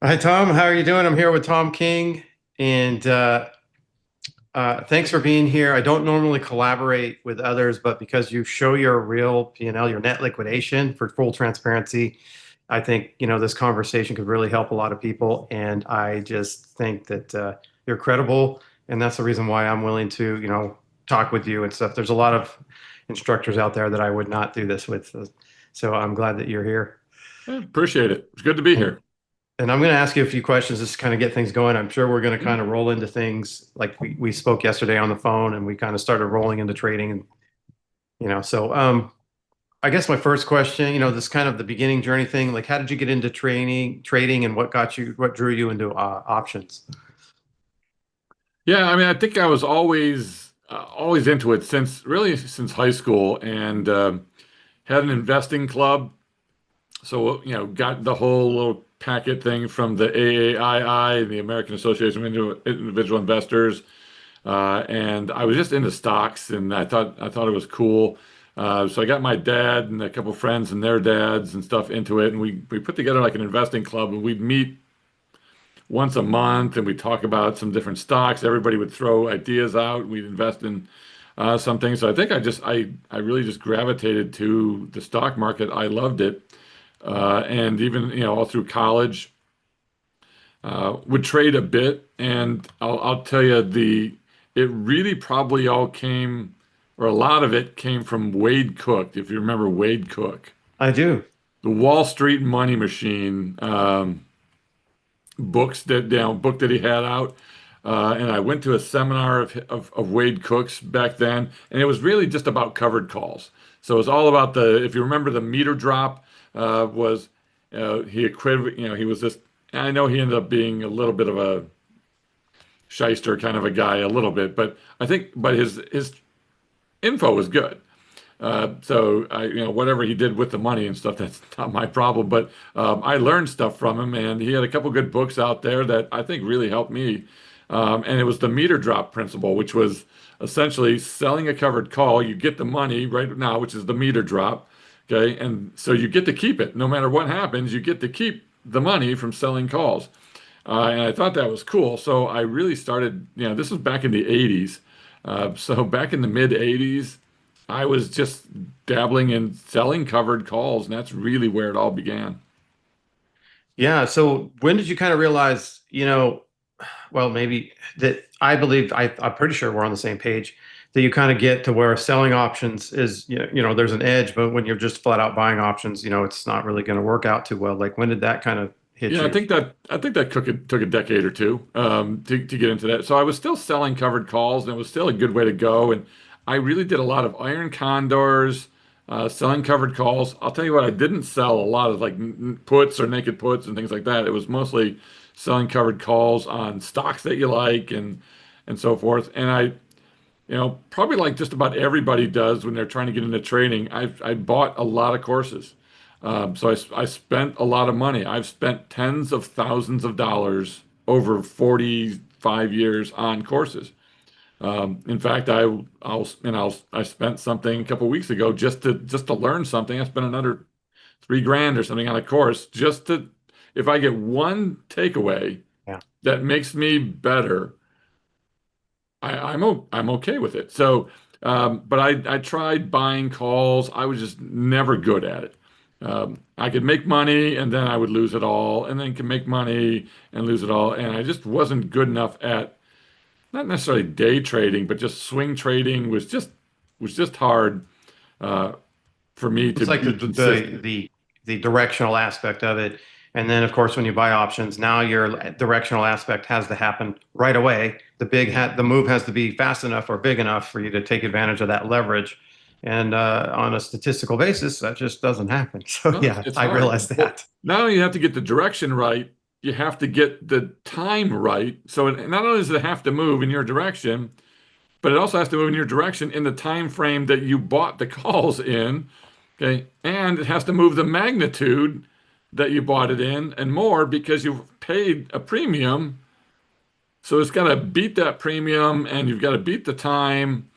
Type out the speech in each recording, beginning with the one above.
Hi, Tom. How are you doing? I'm here with Tom King, and thanks for being here. I don't normally collaborate with others, but because you show your real P&L, your net liquidation for full transparency, I think this conversation could really help a lot of people. And I just think that you're credible, and that's the reason why I'm willing to talk with you and stuff. There's a lot of instructors out there that I would not do this with, so I'm glad that you're here. Appreciate it. It's good to be And here. And I'm going to ask you a few questions just to kind of get things going. I'm sure we're going to kind of roll into things like we spoke yesterday on the phone and we kind of started rolling into trading and I guess my first question, this kind of the beginning journey thing, like how did you get into trading and what drew you into options? Yeah, I mean, I think I was always into it since high school, and had an investing club. So got the whole little packet thing from the AAII, the American Association of Individual Investors, and I was just into stocks, and I thought it was cool. So I got my dad and a couple friends and their dads and stuff into it, and we put together like an investing club, and we'd meet once a month and we talk about some different stocks. Everybody would throw ideas out. We'd invest in some things. So I think I really just gravitated to the stock market. I loved it. And even, all through college, would trade a bit. And I'll tell you it really probably all came, or a lot of it came from Wade Cook. If you remember Wade Cook, I do. the Wall Street Money Machine. Book that he had out. And I went to a seminar of Wade Cook's back then, and it was really just about covered calls. So it was all about if you remember the meter drop, was he equiv he was this, I know he ended up being a little bit of a shyster kind of a guy, a little bit, but his info was good. So whatever he did with the money and stuff, that's not my problem. But I learned stuff from him, and he had a couple good books out there that I think really helped me. And it was the meter drop principle, which was essentially selling a covered call. You get the money right now, which is the meter drop. Okay, and so you get to keep it no matter what happens. You get to keep the money from selling calls. And I thought that was cool. So I really started. This was back in the '80s. So back in the mid '80s. I was just dabbling in selling covered calls, and that's really where it all began. Yeah. So when did you kind of realize, well, maybe that I believe I'm pretty sure we're on the same page that you kind of get to where selling options is, there's an edge, but when you're just flat out buying options, it's not really going to work out too well. Like when did that kind of hit Yeah, you? I think that took a decade or two to get into that. So I was still selling covered calls, and it was still a good way to go. And I really did a lot of iron condors, selling covered calls. I'll tell you what, I didn't sell a lot of like puts or naked puts and things like that. It was mostly selling covered calls on stocks that you like and so forth. And probably like just about everybody does when they're trying to get into trading, I bought a lot of courses. So I spent a lot of money. I've spent tens of thousands of dollars over 45 years on courses. In fact, I spent something a couple weeks ago just to learn something. I spent another 3 grand or something on a course just to, if I get one takeaway Yeah. that makes me better, I'm okay with it. So, but I tried buying calls. I was just never good at it. I could make money and then I would lose it all, and then could make money and lose it all, and I just wasn't good enough at not necessarily day trading, but just swing trading was just hard uh, for me to It's like be consistent. the directional aspect of it. And then of course when you buy options, now your directional aspect has to happen right away. The move has to be fast enough or big enough for you to take advantage of that leverage. And on a statistical basis, that just doesn't happen. So No, yeah, it's I hard. realize Well, that. not only you have to get the direction right, you have to get the time right. So not only does it have to move in your direction, but it also has to move in your direction in the time frame that you bought the calls in. Okay. And it has to move the magnitude that you bought it in and more because you've paid a premium. So it's got to beat that premium and you've got to beat the time.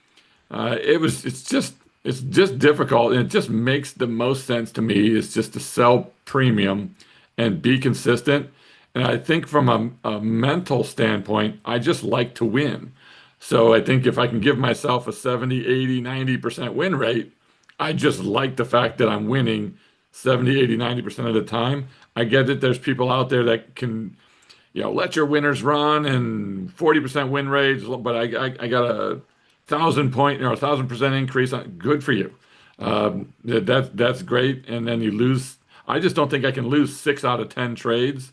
It's just difficult, and it just makes the most sense to me is just to sell premium and be consistent. And I think from a mental standpoint, I just like to win. So I think if I can give myself a 70, 80, 90% win rate, I just like the fact that I'm winning 70, 80, 90% of the time. I get that there's people out there that can, let your winners run and 40% win rates, but I got a 1,000 point, 1,000% increase. Good for you. That's great. And then you lose. I just don't think I can lose 6 out of 10 trades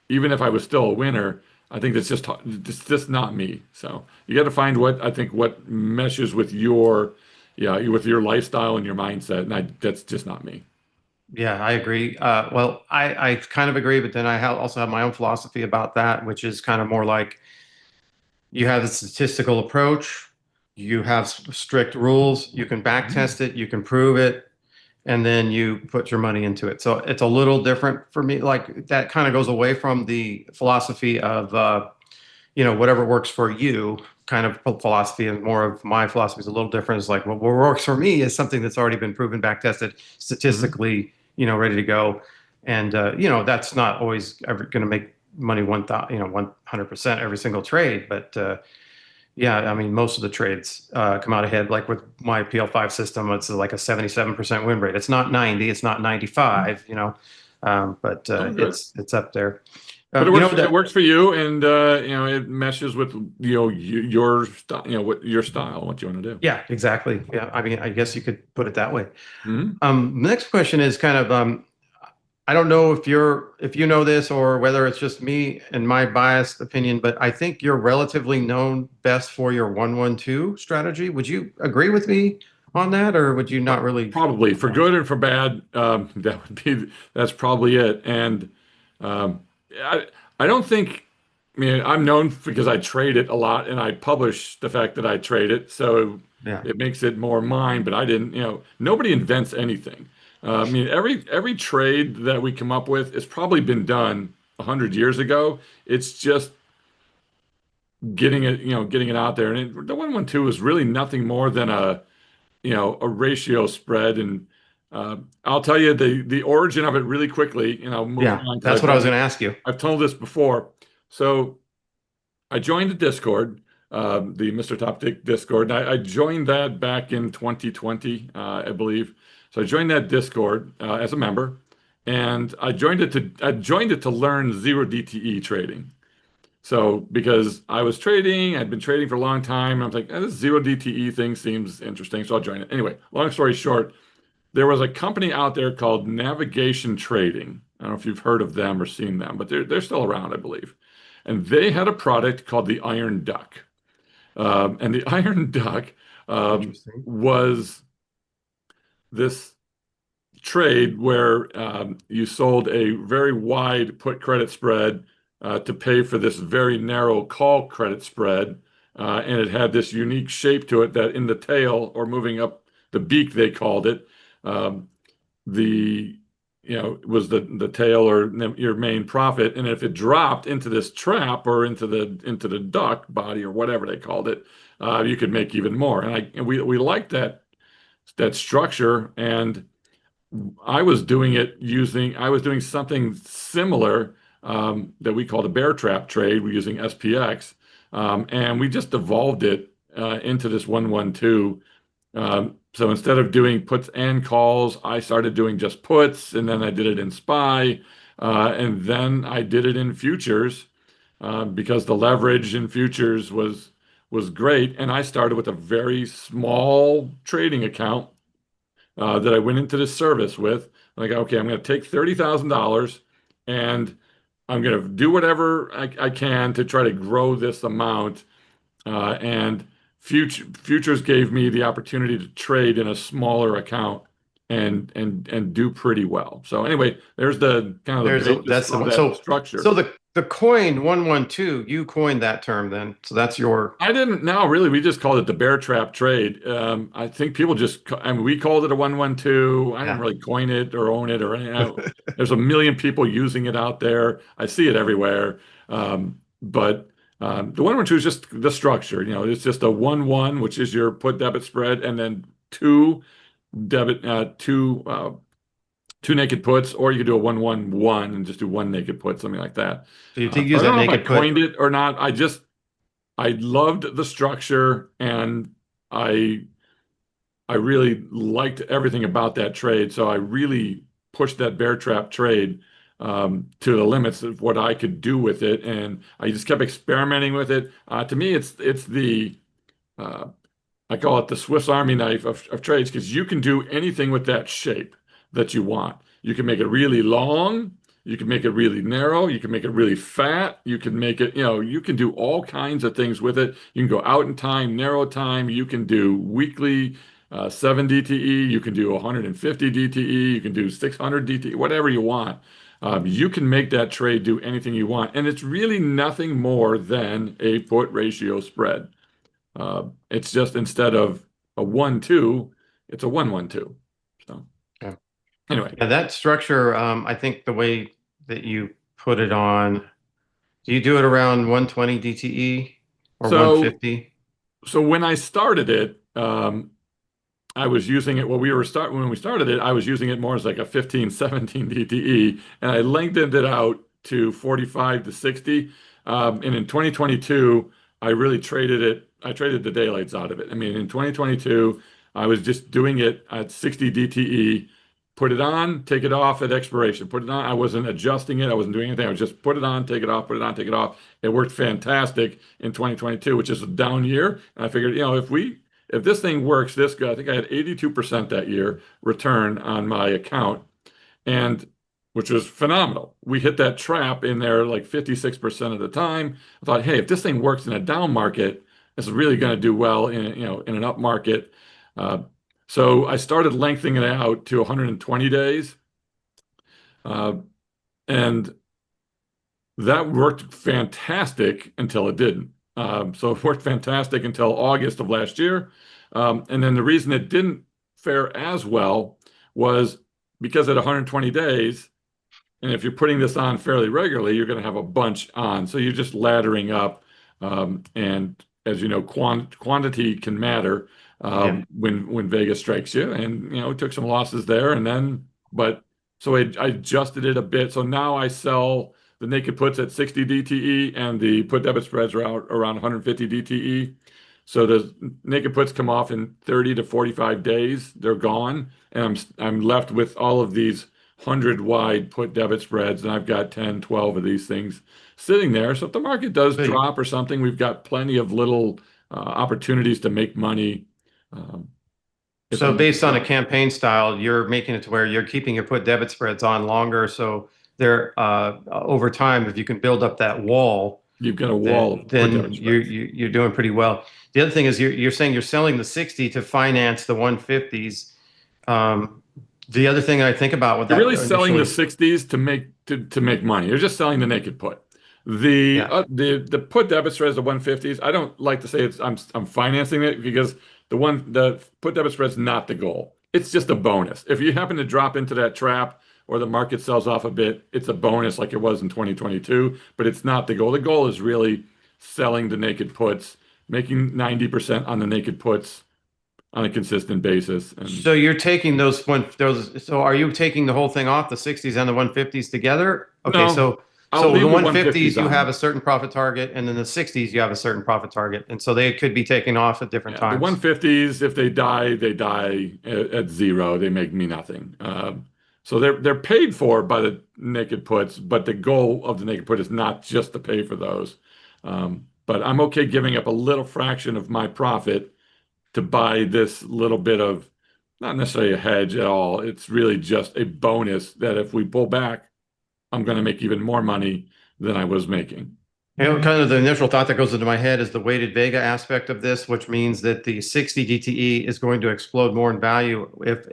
even if I was still a winner. I think that's just not me. So you got to find what meshes with your lifestyle and your mindset, and that's just not me. Yeah, I agree. Well, I kind of agree, but then also have my own philosophy about that, which is kind of more like you have a statistical approach, you have strict rules, you can back Mhm. test it, you can prove it, and then you put your money into it. So it's a little different for me. Like that kind of goes away from the philosophy of whatever works for you kind of philosophy, and more of my philosophy is a little different. It's like, well, what works for me is something that's already been proven, back tested, Mhm. statistically, ready to go. And that's not always ever going to make money 100% every single trade, but yeah, I mean, most of the trades come out ahead. Like with my PL5 system, it's like a 77% win rate. It's not 90, it's not 95, but Oh, good. it's up there. But it You know works. It that works for you, and it meshes with your style. What your style, what you want to do. Yeah, exactly. Yeah, I mean, I guess you could put it that way. Mhm. Next question is kind of I don't know if you know this or whether it's just me and my biased opinion, but I think you're relatively known best for your 1-1-2 strategy. Would you agree with me on that, or would you not really? Probably for good and for bad. That's probably it. And um, I I don't think. I mean, I'm known because I trade it a lot, and I publish the fact that I trade it, so Yeah, it makes it more mine. But I didn't. Nobody invents anything. I mean, every trade that we come up with, it's probably been done 100 years ago. It's just getting it out there. And the 1-1-2 is really nothing more than a ratio spread. And I'll tell you the origin of it really quickly, moving yeah, on because that's what I was going to ask you. I've told this before. So I joined the Discord, the Mr. Top Dick Discord, and I joined that back in 2020, I believe. So I joined that Discord as a member, and I joined it to learn zero DTE trading. So because I was trading, I'd been trading for a long time, and I was like, this zero DTE thing seems interesting, so I'll join it. Anyway, long story short, there was a company out there called Navigation Trading. I don't know if you've heard of them or seen them, but they're still around, I believe. And they had a product called the Iron Duck. And the Iron Duck Interesting. was this trade where you sold a very wide put credit spread to pay for this very narrow call credit spread. And it had this unique shape to it that in the tail or moving up the beak, they called it, um, the was the tail or your main profit. And if it dropped into this trap or into the duck body or whatever they called it, you could make even more. And we liked that structure. And I was doing something similar that we called a bear trap trade. We're using SPX. And we just evolved it into this 1-1-2. So instead of doing puts and calls, I started doing just puts, and then I did it in SPY, and then I did it in futures because the leverage in futures was great. And I started with a very small trading account that I went into this service with. Like, okay, I'm going to take $30,000 and I'm going to do whatever I can to try to grow this amount. And futures gave me the opportunity to trade in a smaller account and do pretty well. So anyway, there's the kind of the basis That's the of one. that So structure. the coin 1-1-2, you coined that term then. So that's your. I didn't know really. We just called it the bear trap trade. I think people I mean, we called it a 1-1-2. I didn't Yeah. really coin it or own it or anything. There's a million people using it out there. I see it everywhere. But the 1-1-2 is just the structure. It's just a 1-1, which is your put debit spread, and then two two naked puts, or you could do a 1-1-1 and just do one naked put, something like that. So you So use I that don't know if I naked put. coined it or not. I loved the structure, and I I really liked everything about that trade. So I really pushed that bear trap trade to the limits of what I could do with it, and I just kept experimenting with it. To me, it's the uh, I call it the Swiss Army knife of trades, because you can do anything with that shape that you want. You can make it really long, you can make it really narrow, you can make it really fat, you can make it, you can do all kinds of things with it. You can go out in time, narrow time, you can do weekly 7 DTE, you can do 150 DTE, you can do 600 DTE, whatever you want. You can make that trade do anything you want, and it's really nothing more than a put ratio spread. It's just, instead of a 1-2, it's a 1-1-2. So Yeah, anyway, yeah, that structure, I think the way that you put it on, do you do it around 120 DTE or so 150? so when I started it, I was using it, when we started it, I was using it more as like a 15, 17 DTE, and I lengthened it out to 45 to 60. And in 2022, I traded the daylights out of it. I mean, in 2022, I was just doing it at 60 DTE, put it on, take it off at expiration, put it on. I wasn't adjusting it, I wasn't doing anything. I was just put it on, take it off, put it on, take it off. It worked fantastic in 2022, which is a down year. And I figured, if this thing works this good, I think I had 82% that year return on my account, and which was phenomenal. We hit that trap in there like 56% of the time. I thought, hey, if this thing works in a down market, it's really going to do well in an up market. Uh, so I started lengthening it out to 120 days, uh, and that worked fantastic until it didn't. So it worked fantastic until August of last year. And then the reason it didn't fare as well was because at 120 days, and if you're putting this on fairly regularly, you're going to have a bunch on. So you're just laddering up. And as you know, quantity can matter Yeah. when Vegas strikes you. And, took some losses there. But so I adjusted it a bit. So now I sell the naked puts at 60 DTE, and the put debit spreads are out around 150 DTE. So the naked puts come off in 30 to 45 days. They're gone. And I'm left with all of these 100 wide put debit spreads, and I've got 10, 12 of these things sitting there. So if the market does So, drop or something, we've got plenty of little opportunities to make money um, if the so market based on a drops. campaign style, you're making it to where you're keeping your put debit spreads on longer. So they're over time, if you can build up that wall, You've got a wall then of put then debit spreads. you're doing pretty well. The other thing is you're saying you're selling the 60 to finance the 150s. Um, the other thing I think about with You're that really selling the initially, 60s to make money. You're just selling the naked put. The yeah, uh, the put debit spreads, the 150s. I don't like to say I'm financing it, because the put debit spread's not the goal. It's just a bonus. If you happen to drop into that trap, or the market sells off a bit, it's a bonus like it was in 2022, but it's not the goal. The goal is really selling the naked puts, making 90% on the naked puts on a consistent basis. And so you're taking those. So are you taking the whole thing off, the 60s and the 150s together? Okay, no, so I'll the leave the 150s 150s you have on. a certain profit target, and then the 60s you have a certain profit target, and so they could be taken off at different Yeah, the times. 150s, if they die at zero. They make me nothing. So they're paid for by the naked puts, but the goal of the naked put is not just to pay for those. But I'm okay giving up a little fraction of my profit to buy this little bit of, not necessarily a hedge at all. It's really just a bonus that if we pull back, I'm going to make even more money than I was making. Kind of the initial thought that goes into my head is the weighted Vega aspect of this, which means that the 60 DTE is going to explode more in value if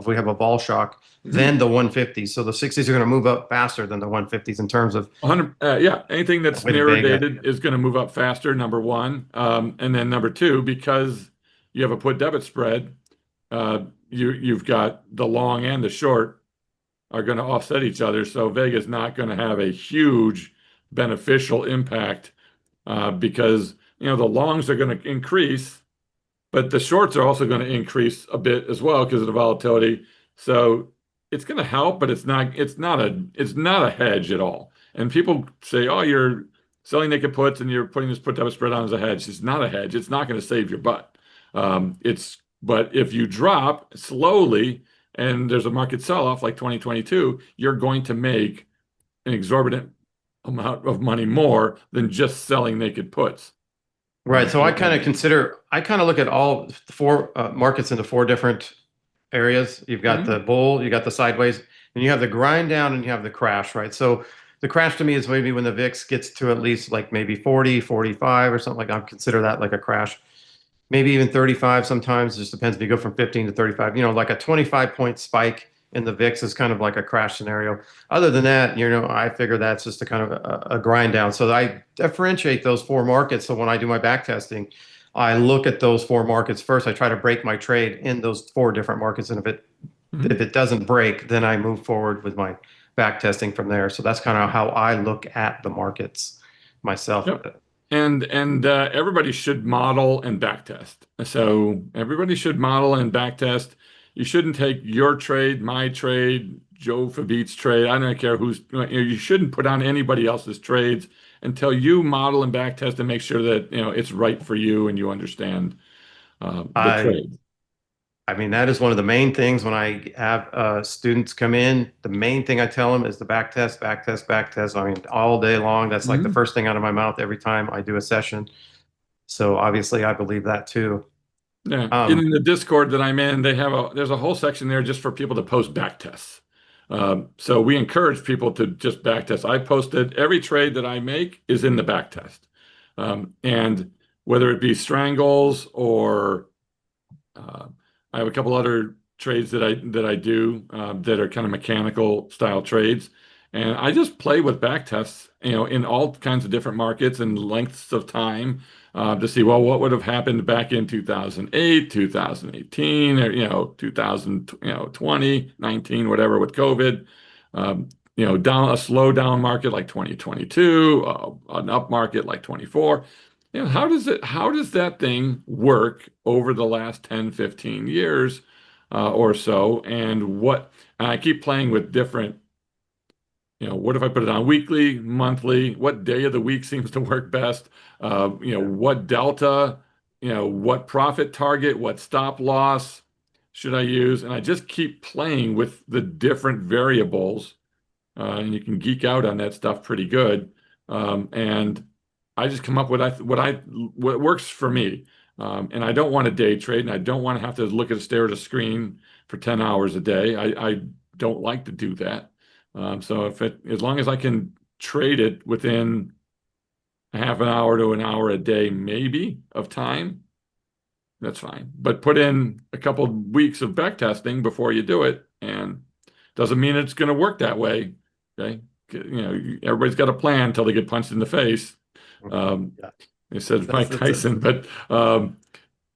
we have a vol shock Mhm. than the 150s. So the 60s are going to move up faster than the 150s in terms of 100, yeah, anything that's weighted narrow Vega. dated is going to move up faster, number one. And then number two, because you have a put debit spread, you've got the long and the short are going to offset each other. So Vega's not going to have a huge beneficial impact because the longs are going to increase, but the shorts are also going to increase a bit as well because of the volatility. So it's going to help, but it's not a hedge at all. And people say, "Oh, you're selling naked puts and you're putting this put type spread on as a hedge." It's not a hedge. It's not going to save your butt. But if you drop slowly and there's a market sell-off like 2022, you're going to make an exorbitant amount of money more than just selling naked puts. Right. So And I kind of look at all the four markets into four different areas. You've got the Mhm. bull, you got the sideways, and you have the grind down and you have the crash, right? So the crash to me is maybe when the VIX gets to at least like maybe 40, 45 or something like I consider that like a crash. Maybe even 35 sometimes, just depends if you go from 15 to 35, like a 25-point spike in the VIX is kind of like a crash scenario. Other than that, I figure that's just a kind of a grind down. So I differentiate those four markets. So when I do my back testing, I look at those four markets first. I try to break my trade in those four different markets. And if Mhm. it doesn't break, then I move forward with my back testing from there. So that's kind of how I look at the markets myself. Yep. And everybody should model and backtest. So everybody should model and backtest. You shouldn't take your trade, my trade, Joe Fabit's trade. I don't care you shouldn't put on anybody else's trades until you model and backtest and make sure that it's right for you and you understand the I trade. I mean, that is one of the main things when I have students come in. The main thing I tell them is the back test, back test, back test. I mean, all day long. That's like the Mhm. first thing out of my mouth every time I do a session. So obviously, I believe that too. Yeah, Um, in the Discord that I'm in, there's a whole section there just for people to post back tests. So we encourage people to just back test. I posted every trade that I make is in the back test, and whether it be Strangles or uh, I have a couple other trades that I do that are kind of mechanical style trades, and I just play with back tests, in all kinds of different markets and lengths of time to see, well, what would have happened back in 2008, 2018, or 2000, 20, 19, whatever with COVID. Down a slow down market like 2022, an up market like 24. How does that thing work over the last 10, 15 years or so? And I keep playing with different, what if I put it on weekly, monthly? What day of the week seems to work best? What delta, what profit target, what stop loss should I use? And I just keep playing with the different variables, and you can geek out on that stuff pretty good. And I just come up with what works for me. And I don't want to day trade, and I don't want to have to stare at a screen for 10 hours a day. I don't like to do that. So as long as I can trade it within a half an hour to an hour a day, maybe of time, that's fine. But put in a couple weeks of back testing before you do it, and doesn't mean it's going to work that way. Okay, everybody's got a plan until they get punched in the face. Um, yeah, they said that's Mike that's a, Tyson, but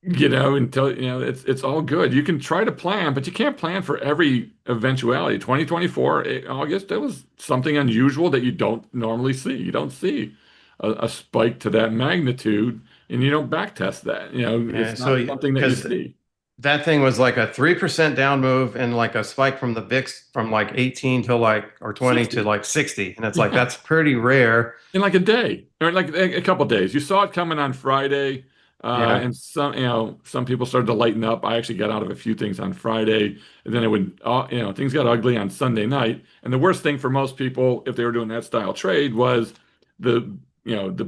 until it's all good. You can try to plan, but you can't plan for every eventuality. 2024 August, that was something unusual that you don't normally see. You don't see a spike to that magnitude, and you don't backtest that. yeah. It's not So something that you because see. that thing was like a 3% down move and like a spike from the VIX from like 18 to like or 20 to 60. like 60, and it's like Yeah. that's pretty rare. In like a day or like a couple days. You saw it coming on Friday, Yeah. and some people started to lighten up. I actually got out of a few things on Friday, and then things got ugly on Sunday night. And the worst thing for most people, if they were doing that style trade, was the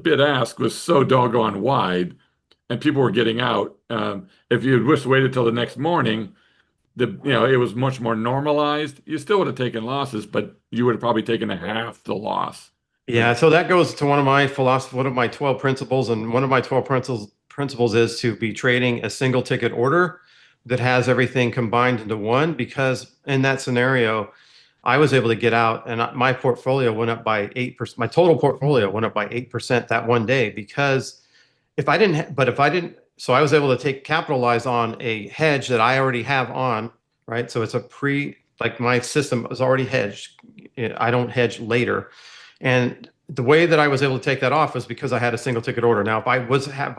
bid ask was so doggone wide, and people were getting out. If you had just waited till the next morning, it was much more normalized. You still would have taken losses, but you would have probably taken a half the loss. Yeah, so that goes to one of my philosophy, one of my 12 principles, and one of my 12 principles is to be trading a single ticket order that has everything combined into one. Because in that scenario, I was able to get out, and my portfolio went up by 8%. My total portfolio went up by 8% that one day because if I didn't, so I was able to capitalize on a hedge that I already have on, right? So it's like my system is already hedged. I don't hedge later. And the way that I was able to take that off was because I had a single ticket order. Now, if I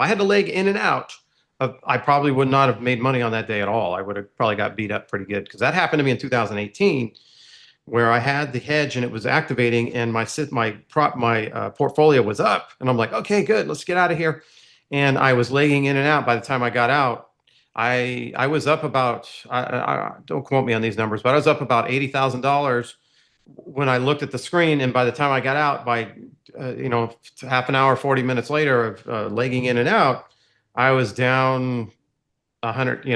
had to leg in and out, I probably would not have made money on that day at all. I would have probably got beat up pretty good because that happened to me in 2018 where I had the hedge and it was activating and my portfolio was up and I'm like, okay, good, let's get out of here. And I was legging in and out. By the time I got out, I was up about don't quote me on these numbers, but I was up about $80,000 when I looked at the screen. And by the time I got out, by half an hour, 40 minutes later of legging in and out, I was down 100.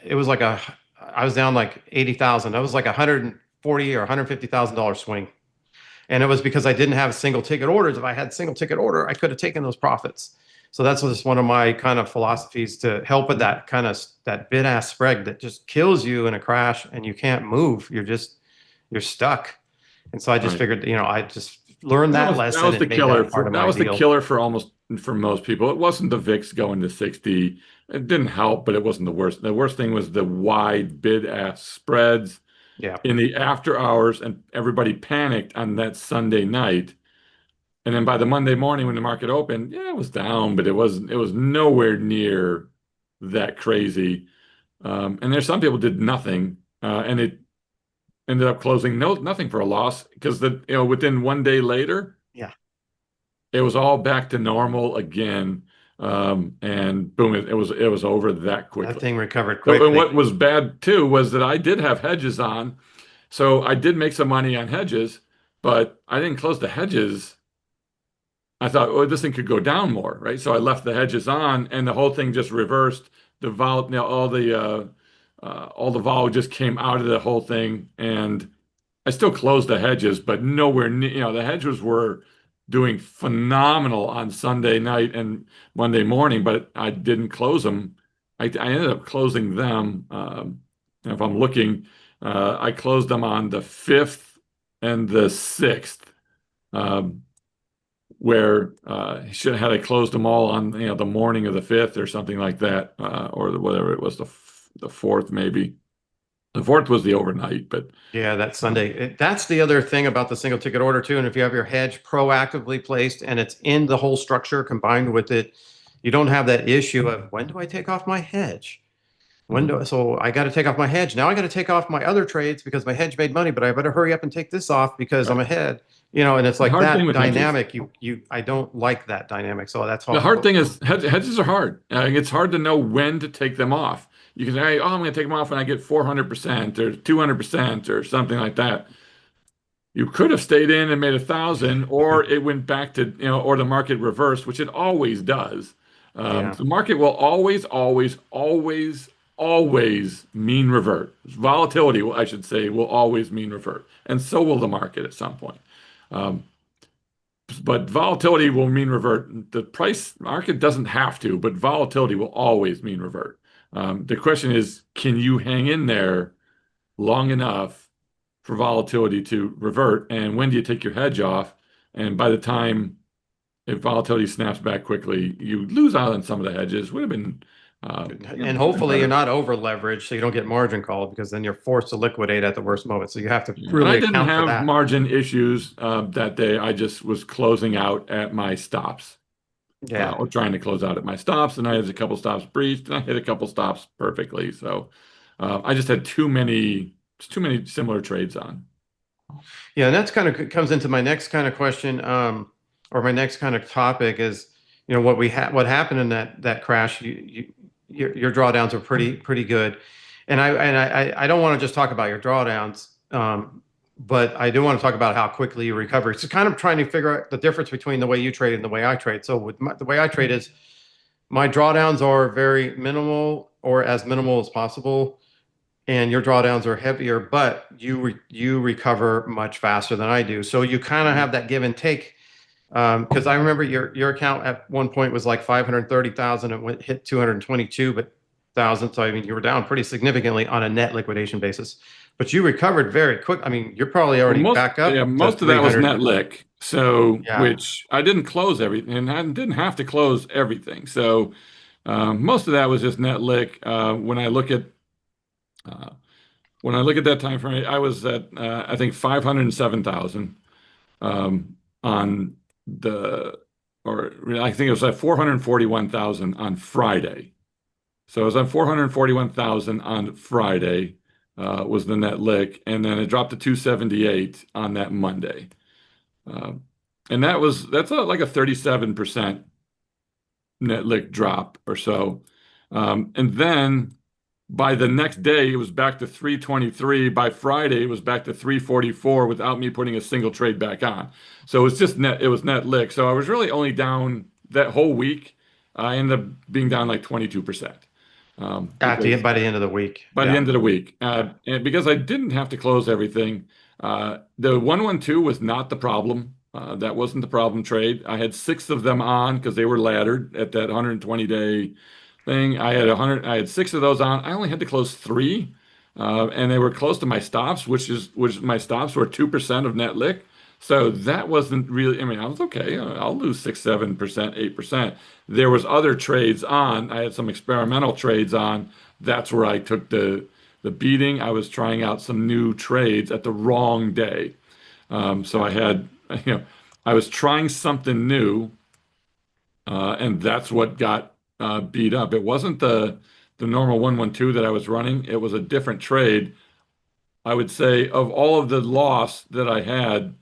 It was like I was down like 80,000. That was like 140 or $150,000 swing. And it was because I didn't have single ticket orders. If I had single ticket order, I could have taken those profits. So that's just one of my kind of philosophies to help with that kind of that bid ask spread that just kills you in a crash and you can't move. You're stuck. And so I just Right. figured, I just learned that That lesson was the and made killer that for part of that my was the deal. killer for most people. It wasn't the VIX going to 60. It didn't help, but it wasn't the worst. The worst thing was the wide bid-ask spreads Yeah. in the after hours, and everybody panicked on that Sunday night. And then by the Monday morning when the market opened, yeah, it was down, but it was nowhere near that crazy. And there's some people did nothing, and it ended up closing nothing for a loss because within 1 day later Yeah. it was all back to normal again. And boom, it was over that That quickly. thing recovered So, and quickly. what was bad too was that I did have hedges on, so I did make some money on hedges, but I didn't close the hedges. I thought, oh, this thing could go down more, right? So I left the hedges on, and the whole thing just reversed. The vol, all the vol just came out of the whole thing, and I still closed the hedges, but nowhere near. The hedges were doing phenomenal on Sunday night and Monday morning, but I didn't close them. I ended up closing them. And if I'm looking, I closed them on the 5th and the 6th. Um, where had I closed them all on the morning of the 5th or something like that, whatever it was, the 4th maybe. The 4th was the overnight, but Yeah, that um, Sunday. That's the other thing about the single ticket order too. And if you have your hedge proactively placed and it's in the whole structure combined with it, you don't have that issue of when do I take off my hedge? So I got to take off my hedge. Now I got to take off my other trades because my hedge made money, but I better hurry up and take this off because I'm right. ahead. And it's The like hard thing that with hedges. dynamic. I don't like that dynamic. So that's The all. hard thing is hedges are hard. It's hard to know when to take them off. You can say, "Oh, I'm going to take them off when I get 400% or 200% or something like that." You could have stayed in and made 1,000, or it went back to, or the market reversed, which it always does. Yeah. The market will always, always, always, always mean revert. Volatility, I should say, will always mean revert, and so will the market at some point. Um, but volatility will mean revert. The price market doesn't have to, but volatility will always mean revert. The question is, can you hang in there long enough for volatility to revert? And when do you take your hedge off? And by the time if volatility snaps back quickly, you lose out on some of the hedges. Would have been, And would have been hopefully you're better. not over leveraged so you don't get margin called because then you're forced to liquidate at the worst moment. So you have to Yeah. And really I didn't account for have that. margin issues that day. I just was closing out at my stops, Yeah. or trying to close out at my stops. And I had a couple stops breached, and I hit a couple stops perfectly. So I just had too many similar trades on. Yeah, and that's kind of comes into my next kind of question, or my next kind of topic is, what happened in that crash. Your drawdowns are pretty good, and I don't want to just talk about your drawdowns, but I do want to talk about how quickly you recover. It's kind of trying to figure out the difference between the way you trade and the way I trade. So the way I trade is my drawdowns are very minimal or as minimal as possible and your drawdowns are heavier, but you recover much faster than I do. So you kind of have that give and take. Because I remember your account at one point was like 530,000. It hit 222, but thousand. So I mean, you were down pretty significantly on a net liquidation basis, but you recovered very quick. I mean, you're probably Well, already back up to most of that was 300. net lick. So, Yeah. which I didn't close everything, and I didn't have to close everything. So, most of that was just net lick. Uh, when I look at that time frame, I was at I think 507,000 on the, or I think it was at 441,000 on Friday. So I was on 441,000 on Friday, was the net lick, and then it dropped to 278 on that Monday. Uh, and like a 37% net lick drop or so. And then by the next day, it was back to 323. By Friday, it was back to 344 without me putting a single trade back on. So it was just it was net lick. So I was really only down that whole week. I ended up being down like 22%. Because By the end of the week. by the Yeah. end of the week, Yeah. and because I didn't have to close everything, the 112 was not the problem. That wasn't the problem trade. I had six of them on because they were laddered at that 120-day thing. I had six of those on. I only had to close three, and they were close to my stops, which my stops were 2% of net lick. So that wasn't really, I mean, I was okay. I'll lose 6, 7%, 8%. There was other trades on. I had some experimental trades on. That's where I took the beating. I was trying out some new trades at the wrong day. So I had, I was trying something new, and that's what got beat up. It wasn't the normal 112 that I was running. It was a different trade. I would say of all of the loss that I had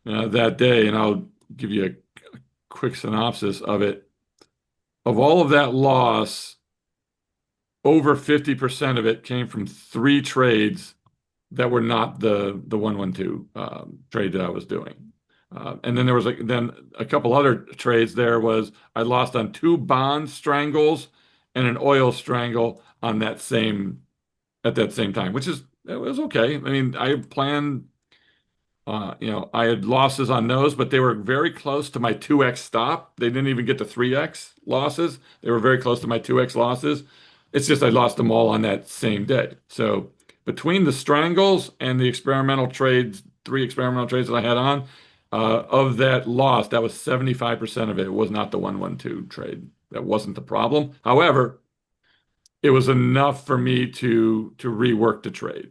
that day, and I'll give you a quick synopsis of it. Of all of that loss, over 50% of it came from three trades that were not the 112 trade that I was doing. And then there was then a couple other trades. There was I lost on two bond strangles and an oil strangle on that same at that same time, which is it was okay. I mean, I planned. I had losses on those, but they were very close to my 2x stop. They didn't even get to 3x losses. They were very close to my 2x losses. It's just I lost them all on that same day. So between the strangles and the experimental trades, three experimental trades that I had on, of that loss, that was 75% of it. It was not the 112 trade. That wasn't the problem. However, it was enough for me to rework the trade.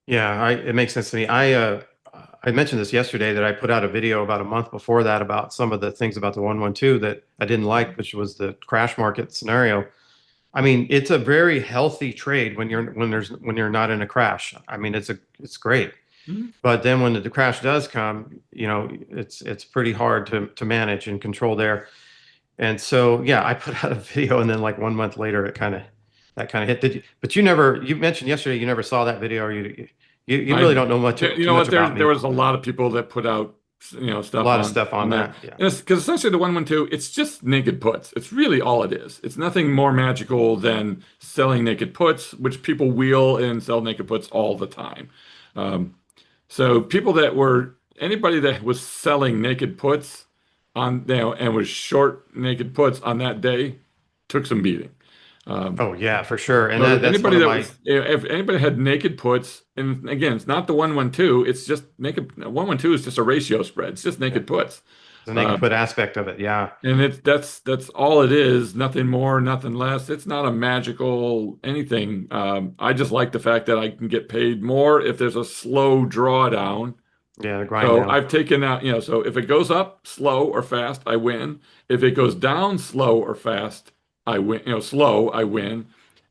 Yeah, it makes sense to me. I mentioned this yesterday that I put out a video about a month before that about some of the things about the 112 that I didn't like, which was the crash market scenario. I mean, it's a very healthy trade when you're not in a crash. I mean, it's great. Mhm. But then when the crash does come, it's pretty hard to manage and control there. And so, yeah, I put out a video, and then like 1 month later, that kind of hit. But you mentioned yesterday you never saw that video, or you I, really don't know you too know much what? about There me. was a lot of people that put out, A stuff lot of stuff on on that. that. Yeah. And it's because essentially the 112, it's just naked puts. It's really all it is. It's nothing more magical than selling naked puts, which people wheel and sell naked puts all the time. Um, so anybody that was selling naked puts and was short naked puts on that day took some beating. Um, Oh yeah, for sure. And so that's one anybody of that my was, if anybody had naked puts, and again, it's not the 112, it's just naked. 112 is just a ratio spread. It's just yeah, naked puts. the naked Uh, put aspect of it. Yeah. and that's all it is, nothing more, nothing less. It's not a magical anything. I just like the fact that I can get paid more if there's a slow drawdown. Yeah, the grind So down. I've taken out, so if it goes up slow or fast, I win. If it goes down slow or fast, I win. Slow, I win.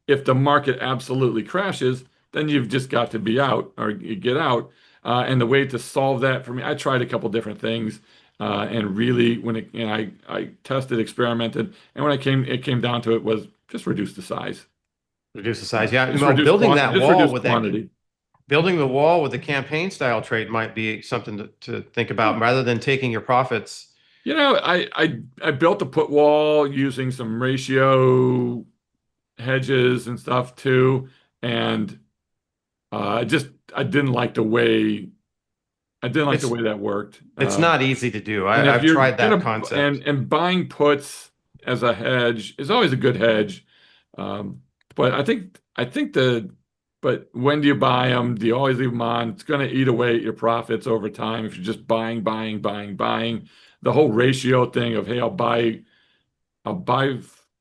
If the market absolutely crashes, then you've just got to be out or you get out. And the way to solve that for me, I tried a couple different things, and really, I tested, experimented, and it came down to it was just reduce the size, Reduce the size. Yeah. just Well, reduce quantity, just reduce quantity. building the wall with the campaign style trade might be something to think about rather than taking your profits. I built a put wall using some ratio hedges and stuff too, and I didn't like the way It's that worked. it's not easy to do. And if I've you're tried that gonna concept. and buying puts as a hedge is always a good hedge, um, but I think but when do you buy them? Do you always leave them on? It's going to eat away at your profits over time if you're just buying, buying, buying, buying. The whole ratio thing of hey, I'll buy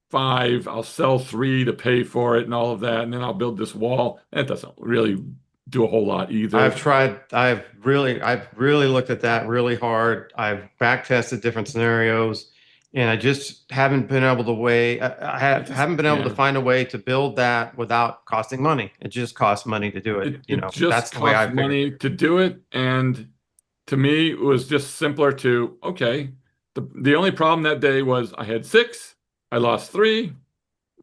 five, I'll sell three to pay for it and all of that, and then I'll build this wall. That doesn't really do a whole lot either. I've really looked at that really hard. I've back tested different scenarios, And I just haven't been able to haven't been able to Yeah, find a way to build that without costing money. It just costs money to do it. it just That's the way costs I figured. money to do it. And to me, it was just simpler to, okay, the only problem that day was I had six, I lost three.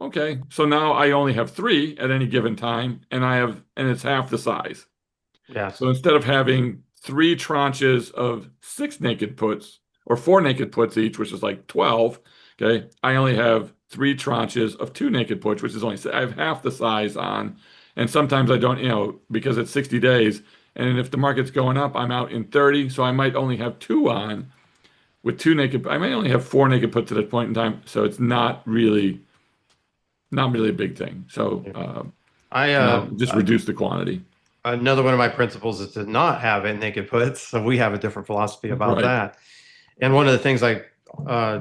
Okay, so now I only have three at any given time, and it's half the size. Yes. So instead of having three tranches of six naked puts or four naked puts each, which is like 12, okay, I only have three tranches of two naked puts, which is only, I have half the size on. And sometimes I don't, because it's 60 days. And if the market's going up, I'm out in 30. So I might only have two on with two naked, I might only have four naked puts at a point in time. So it's not really a big thing. So, Yeah. I just reduce the quantity. Another one of my principles is to not have it naked puts. So we have a different philosophy about Right. that. And one of the things I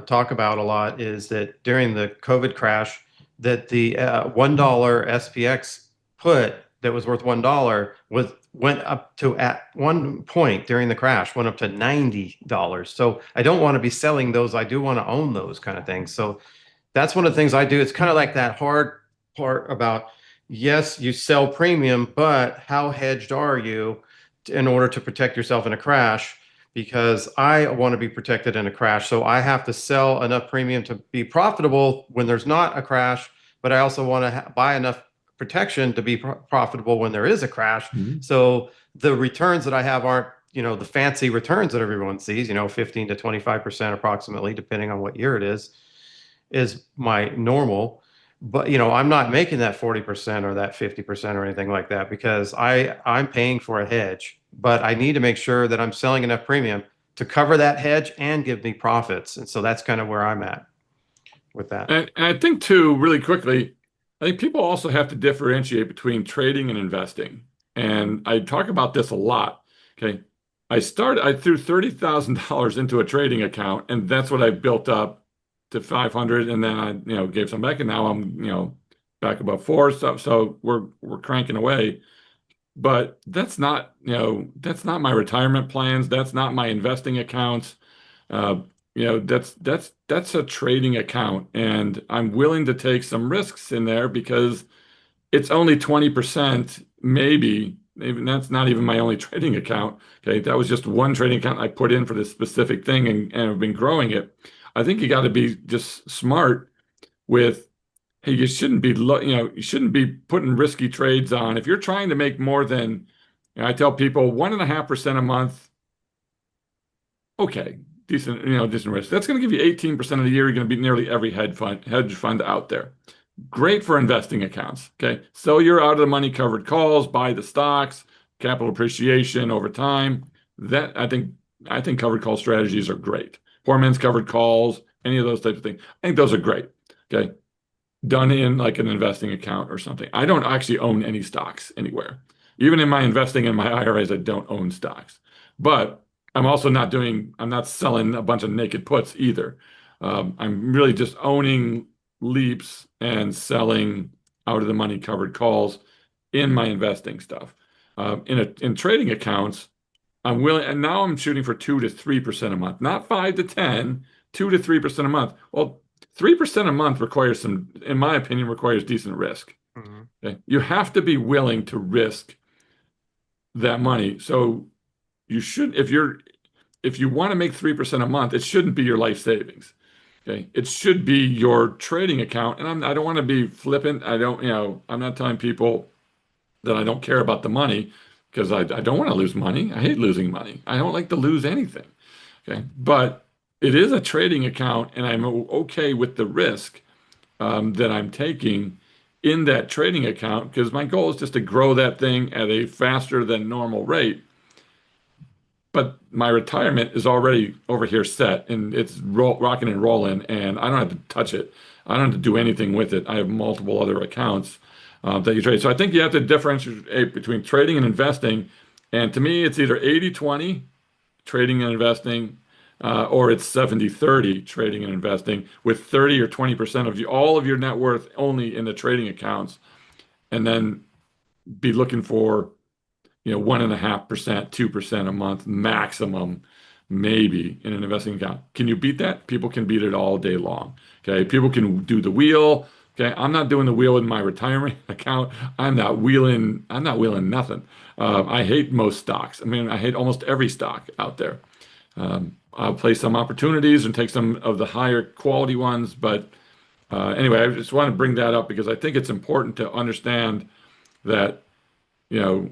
talk about a lot is that during the COVID crash, that the $1 SPX put that was worth $1 went up to, at one point during the crash, went up to $90. So I don't want to be selling those. I do want to own those kind of things. So that's one of the things I do. It's kind of like that hard part about, yes, you sell premium, but how hedged are you in order to protect yourself in a crash? Because I want to be protected in a crash. So I have to sell enough premium to be profitable when there's not a crash, but I also want to buy enough protection to be profitable when there is a crash. Mhm. So the returns that I have aren't, the fancy returns that everyone sees, 15 to 25% approximately, depending on what year it is my normal. But I'm not making that 40% or that 50% or anything like that because I'm paying for a hedge, but I need to make sure that I'm selling enough premium to cover that hedge and give me profits. And so that's kind of where I'm at with that. And I think too, really quickly, I think people also have to differentiate between trading and investing. And I talk about this a lot. Okay. I threw $30,000 into a trading account, and that's what I built up to 500. And then I, gave some back, and now I'm, back above four. So we're cranking away. But that's not my retirement plans. That's not my investing accounts. Uh, that's a trading account, and I'm willing to take some risks in there because it's only 20%, maybe. Even that's not even my only trading account. Okay, that was just one trading account I put in for this specific thing, and I've been growing it. I think you got to be just smart with, hey, you shouldn't be putting risky trades on. If you're trying to make more than, I tell people 1.5% a month, okay, decent risk. That's going to give you 18% of the year. You're going to beat nearly every hedge fund out there. Great for investing accounts. Okay. So you're out of the money covered calls, buy the stocks, capital appreciation over time. That I think covered call strategies are great. Poor man's covered calls, any of those types of things. I think those are great. Okay. Done in like an investing account or something. I don't actually own any stocks anywhere. Even in my investing in my IRAs, I don't own stocks. But I'm not selling a bunch of naked puts either. I'm really just owning leaps and selling out of the money covered calls in my investing stuff. In trading accounts, I'm willing, and now I'm shooting for 2 to 3% a month, not 5 to 10, 2 to 3% a month. Well, 3% a month in my opinion, requires decent risk. Mhm. Okay? You have to be willing to risk that money. So you should, if you want to make 3% a month, it shouldn't be your life savings. Okay. It should be your trading account. And I don't want to be flippant. I'm not telling people that I don't care about the money because I don't want to lose money. I hate losing money. I don't like to lose anything. Okay. But it is a trading account, and I'm okay with the risk that I'm taking in that trading account because my goal is just to grow that thing at a faster than normal rate. But my retirement is already over here set, and it's rocking and rolling, and I don't have to touch it. I don't have to do anything with it. I have multiple other accounts that you trade. So I think you have to differentiate between trading and investing. And to me, it's either 80-20 trading and investing, or it's 70-30 trading and investing, with 30 or 20% of all of your net worth only in the trading accounts, and then be looking for 1.5%, 2% a month maximum maybe in an investing account. Can you beat that? People can beat it all day long. Okay, people can do the wheel. Okay, I'm not doing the wheel in my retirement account. I'm not wheeling. I'm not wheeling nothing. I hate most stocks. I mean, I hate almost every stock out there. I'll play some opportunities and take some of the higher quality ones. But anyway, I just want to bring that up because I think it's important to understand that, you know,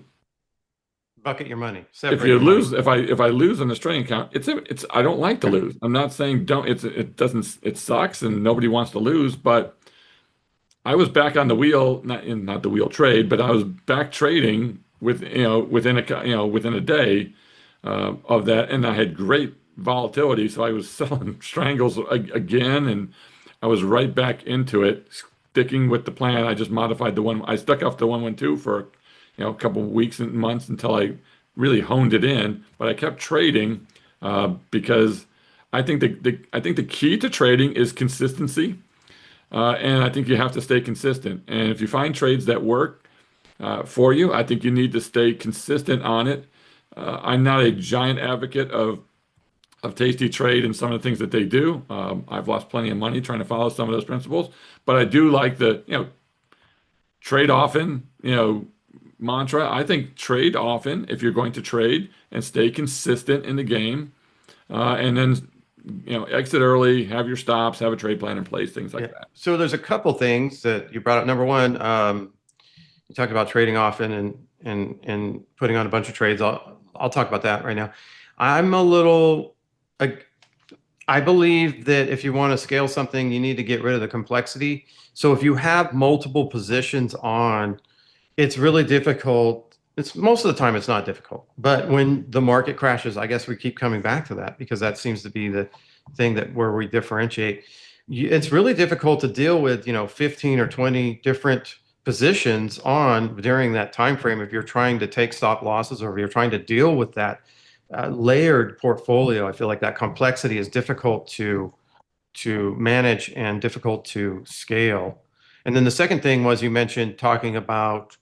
Bucket your money, if separate you your money. lose, if I lose on the trading account, it's I don't like to lose. I'm not saying don't. It doesn't. It sucks and nobody wants to lose. But I was back on the wheel, not the wheel trade, but I was back trading with within a day of that, and I had great volatility. So I was selling Strangles again, and I was right back into it, sticking with the plan. I just modified the one. I stuck off the 112 for a couple of weeks and months until I really honed it in. But I kept trading because I think the key to trading is consistency, and I think you have to stay consistent. And if you find trades that work for you, I think you need to stay consistent on it. I'm not a giant advocate of Tasty Trade and some of the things that they do. I've lost plenty of money trying to follow some of those principles, but I do like the trade often, mantra. I think trade often if you're going to trade and stay consistent in the game, and then exit early, have your stops, have a trade plan in place, things like that. So there's a couple things that you brought up. Number one, you talked about trading often and putting on a bunch of trades. I'll talk about that right now. I'm a little. I believe that if you want to scale something, you need to get rid of the complexity. So if you have multiple positions on, it's really difficult. It's most of the time it's not difficult, but when the market crashes, I guess we keep coming back to that because that seems to be the thing that where we differentiate. It's really difficult to deal with, 15 or 20 different positions on during that time frame if you're trying to take stop losses or if you're trying to deal with that layered portfolio. I feel like that complexity is difficult to manage and difficult to scale. And then the second thing was you mentioned talking about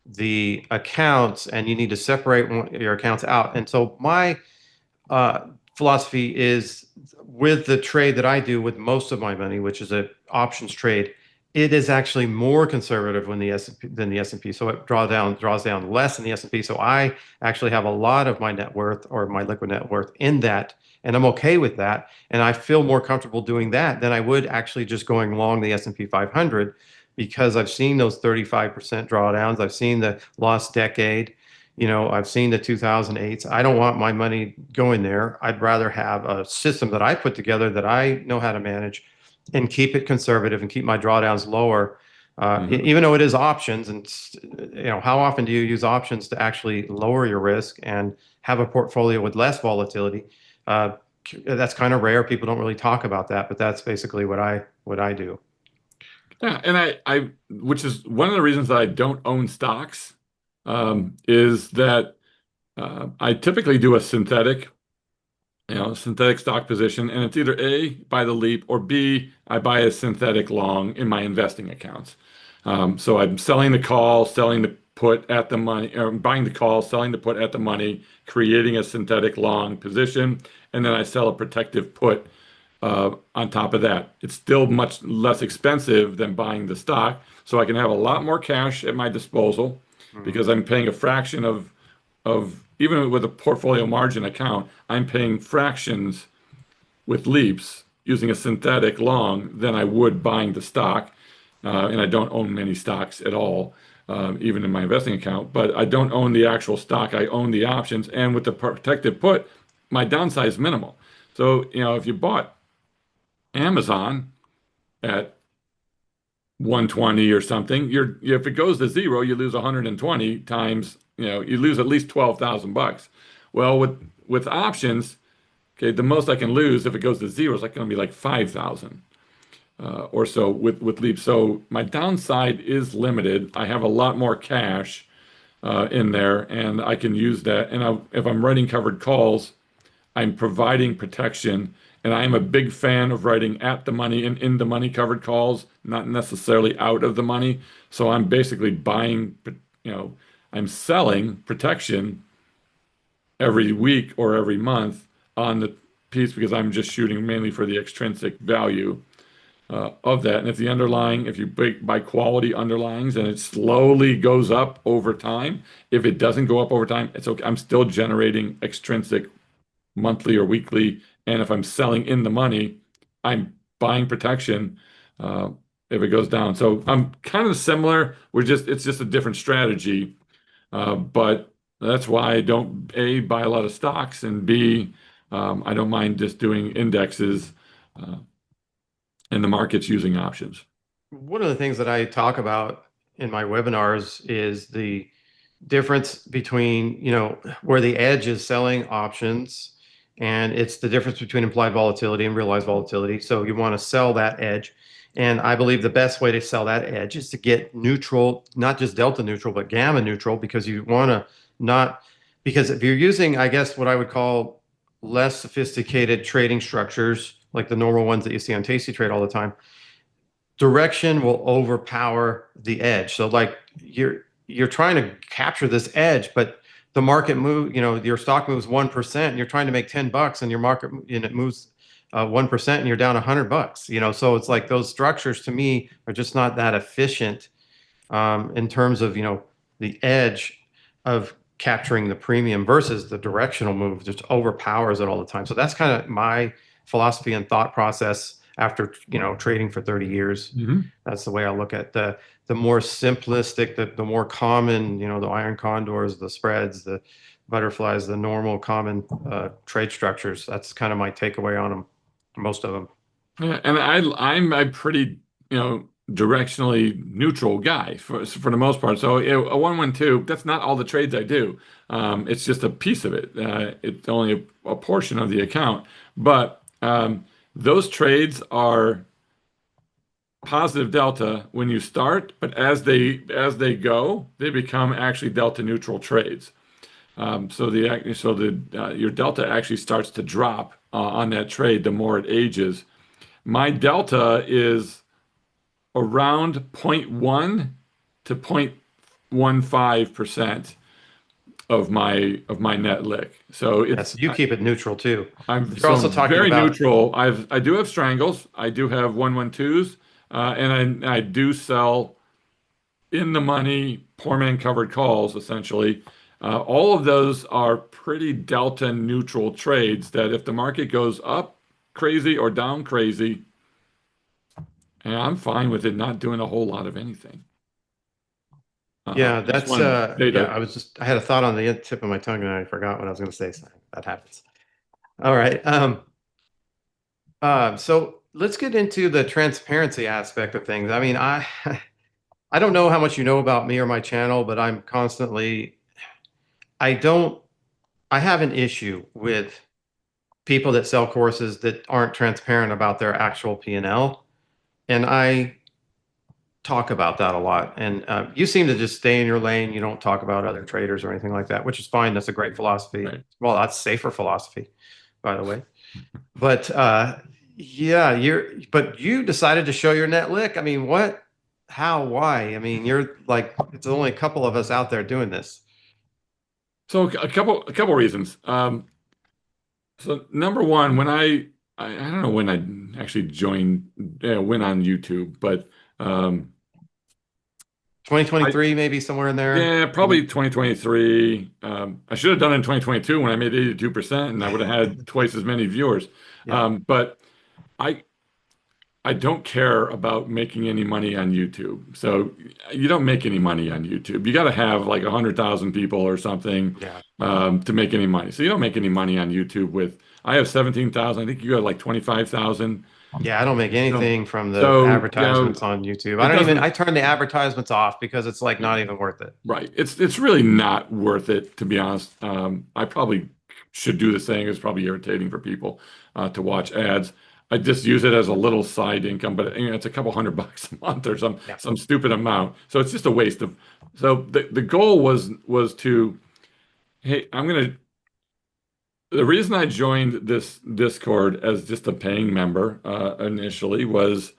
the accounts and you need to separate your accounts out. And so my philosophy is with the trade that I do with most of my money, which is an options trade, it is actually more conservative when the S&P than the S&P. So it draws down less than the S&P. So I actually have a lot of my net worth or my liquid net worth in that, and I'm okay with that. And I feel more comfortable doing that than I would actually just going long the S&P 500 because I've seen those 35% drawdowns. I've seen the lost decade. I've seen the 2008s. I don't want my money going there. I'd rather have a system that I put together that I know how to manage and keep it conservative and keep my drawdowns lower. Even though it is options, and how often do you use options to actually lower your risk and have a portfolio with less volatility? That's kind of rare. People don't really talk about that, but that's basically what I do. Yeah, and which is one of the reasons that I don't own stocks, is that I typically do a synthetic stock position, and it's either A, buy the leap, or B, I buy a synthetic long in my investing accounts. So I'm selling the call, selling the put at the money, or buying the call, selling the put at the money, creating a synthetic long position, and then I sell a protective put on top of that. It's still much less expensive than buying the stock, so I can have a lot more cash at my disposal because I'm paying a fraction of even with a portfolio margin account, I'm paying fractions with leaps using a synthetic long than I would buying the stock. And I don't own many stocks at all, even in my investing account, but I don't own the actual stock. I own the options. And with the protective put, my downside is minimal. So, if you bought Amazon at 120 or something, if it goes to zero, you lose 120 times, you lose at least 12,000 bucks. Well, with options, okay, the most I can lose if it goes to zero is like going to be like 5,000 or so with Leap. So my downside is limited. I have a lot more cash in there, and I can use that. And if I'm writing covered calls, I'm providing protection. And I'm a big fan of writing at the money and in the money covered calls, not necessarily out of the money. So I'm basically buying, I'm selling protection every week or every month on the piece because I'm just shooting mainly for the extrinsic value of that. And if the underlying, if you buy quality underlyings and it slowly goes up over time, if it doesn't go up over time, it's okay. I'm still generating extrinsic monthly or weekly. And if I'm selling in the money, I'm buying protection if it goes down. So I'm kind of similar. It's just a different strategy. But that's why I don't A, buy a lot of stocks, and B, I don't mind just doing indexes uh, in the markets using options. One of the things that I talk about in my webinars is the difference between, where the edge is selling options, and it's the difference between implied volatility and realized volatility. So you want to sell that edge. And I believe the best way to sell that edge is to get neutral, not just delta neutral, but gamma neutral, because you want to not, because if you're using, I guess, what I would call less sophisticated trading structures, like the normal ones that you see on Tasty Trade all the time, direction will overpower the edge. So like you're trying to capture this edge, but the market move, your stock moves 1% and you're trying to make $10 and your market and it moves 1% and you're down $100, so it's like those structures to me are just not that efficient in terms of, the edge of capturing the premium versus the directional move just overpowers it all the time. So that's kind of my philosophy and thought process after, trading for 30 years. Mhm. That's the way I look at the more simplistic, the more common, the iron condors, the spreads, the butterflies, the normal common trade structures. That's kind of my takeaway on them, most of them. Yeah, and I'm a pretty, directionally neutral guy for the most part. So a 112, that's not all the trades I do. It's just a piece of it. It's only a portion of the account. But those trades are positive delta when you start, but as they go, they become actually delta neutral trades. Your delta actually starts to drop on that trade the more it ages. My delta is around zero point 0.1 to 0.15% of my net lick. So Yes, you keep it neutral too. I'm You're also talking very about, neutral. I do have strangles. I do have 112s, and I do sell in the money poor man covered calls essentially. All of those are pretty delta neutral trades that if the market goes up crazy or down crazy, and I'm fine with it not doing a whole lot of anything. yeah, I just that's wanted to say yeah, that. I had a thought on the tip of my tongue and I forgot what I was going to say. So that happens. All right. So let's get into the transparency aspect of things. I mean, I don't know how much you know about me or my channel, but I don't, I have an issue with people that sell courses that aren't transparent about their actual P&L. And I talk about that a lot. And you seem to just stay in your lane. You don't talk about other traders or anything like that, which is fine. That's a great philosophy. Right. Well, that's safer philosophy, by the way. But yeah, but you decided to show your net lick. I mean, what, how, why? I mean, you're like, it's only a couple of us out there doing this. So a couple reasons. So number one, I don't know when I actually went on YouTube, but I 2023, maybe somewhere in there. yeah, probably 2023. I should have done it in 2022 when I made 82%, and I would have had twice as many viewers. Yeah. But I I don't care about making any money on YouTube. So you don't make any money on YouTube. You got to have like 100,000 people or something Yeah. to make any money. So you don't make any money on YouTube with, I have 17,000. I think you have like 25,000. Yeah, I don't make So, anything from the so, advertisements on YouTube. it I doesn't, turn the advertisements off because it's like yeah, not even worth it. right. It's really not worth it, to be honest. I probably should do the same. It's probably irritating for people to watch ads. I just use it as a little side income, but it's a couple $100 a month or some Yeah. some stupid amount. So it's just a waste of. So the goal was to, hey, the reason I joined this Discord as just a paying member initially was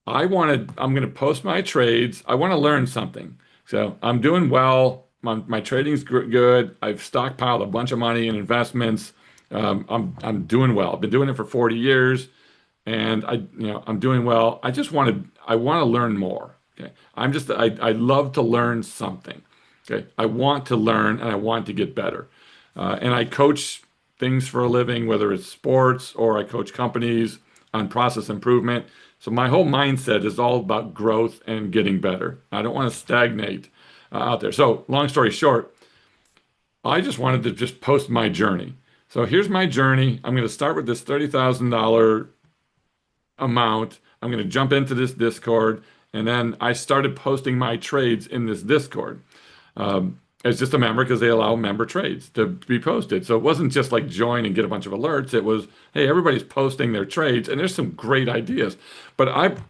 I'm going to post my trades. I want to learn something. So I'm doing well. My trading's good. I've stockpiled a bunch of money in investments. I'm doing well. I've been doing it for 40 years, and I'm doing well. I want to learn more. Okay, I love to learn something. Okay, I want to learn and I want to get better. And I coach things for a living, whether it's sports or I coach companies on process improvement. So my whole mindset is all about growth and getting better. I don't want to stagnate out there. So long story short, I just wanted to just post my journey. So here's my journey. I'm going to start with this $30,000 amount. I'm going to jump into this Discord. And then I started posting my trades in this Discord as just a member because they allow member trades to be posted. So it wasn't just like join and get a bunch of alerts. It was, hey, everybody's posting their trades and there's some great ideas. But I've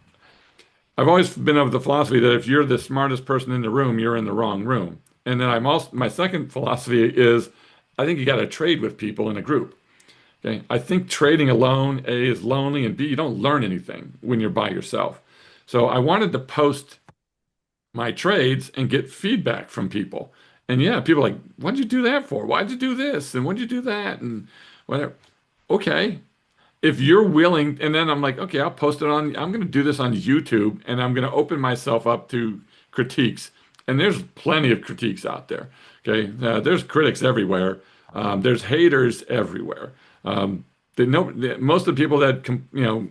always been of the philosophy that if you're the smartest person in the room, you're in the wrong room. And then my second philosophy is I think you got to trade with people in a group. Okay. I think trading alone, A, is lonely, and B, you don't learn anything when you're by yourself. So I wanted to post my trades and get feedback from people. And yeah, people are like, what'd you do that for? Why'd you do this? And what'd you do that? And whatever. Okay. If you're willing, and then I'm like, okay, I'm going to do this on YouTube and I'm going to open myself up to critiques. And there's plenty of critiques out there. Okay. There's critics everywhere. There's haters everywhere. Most of the people that, no,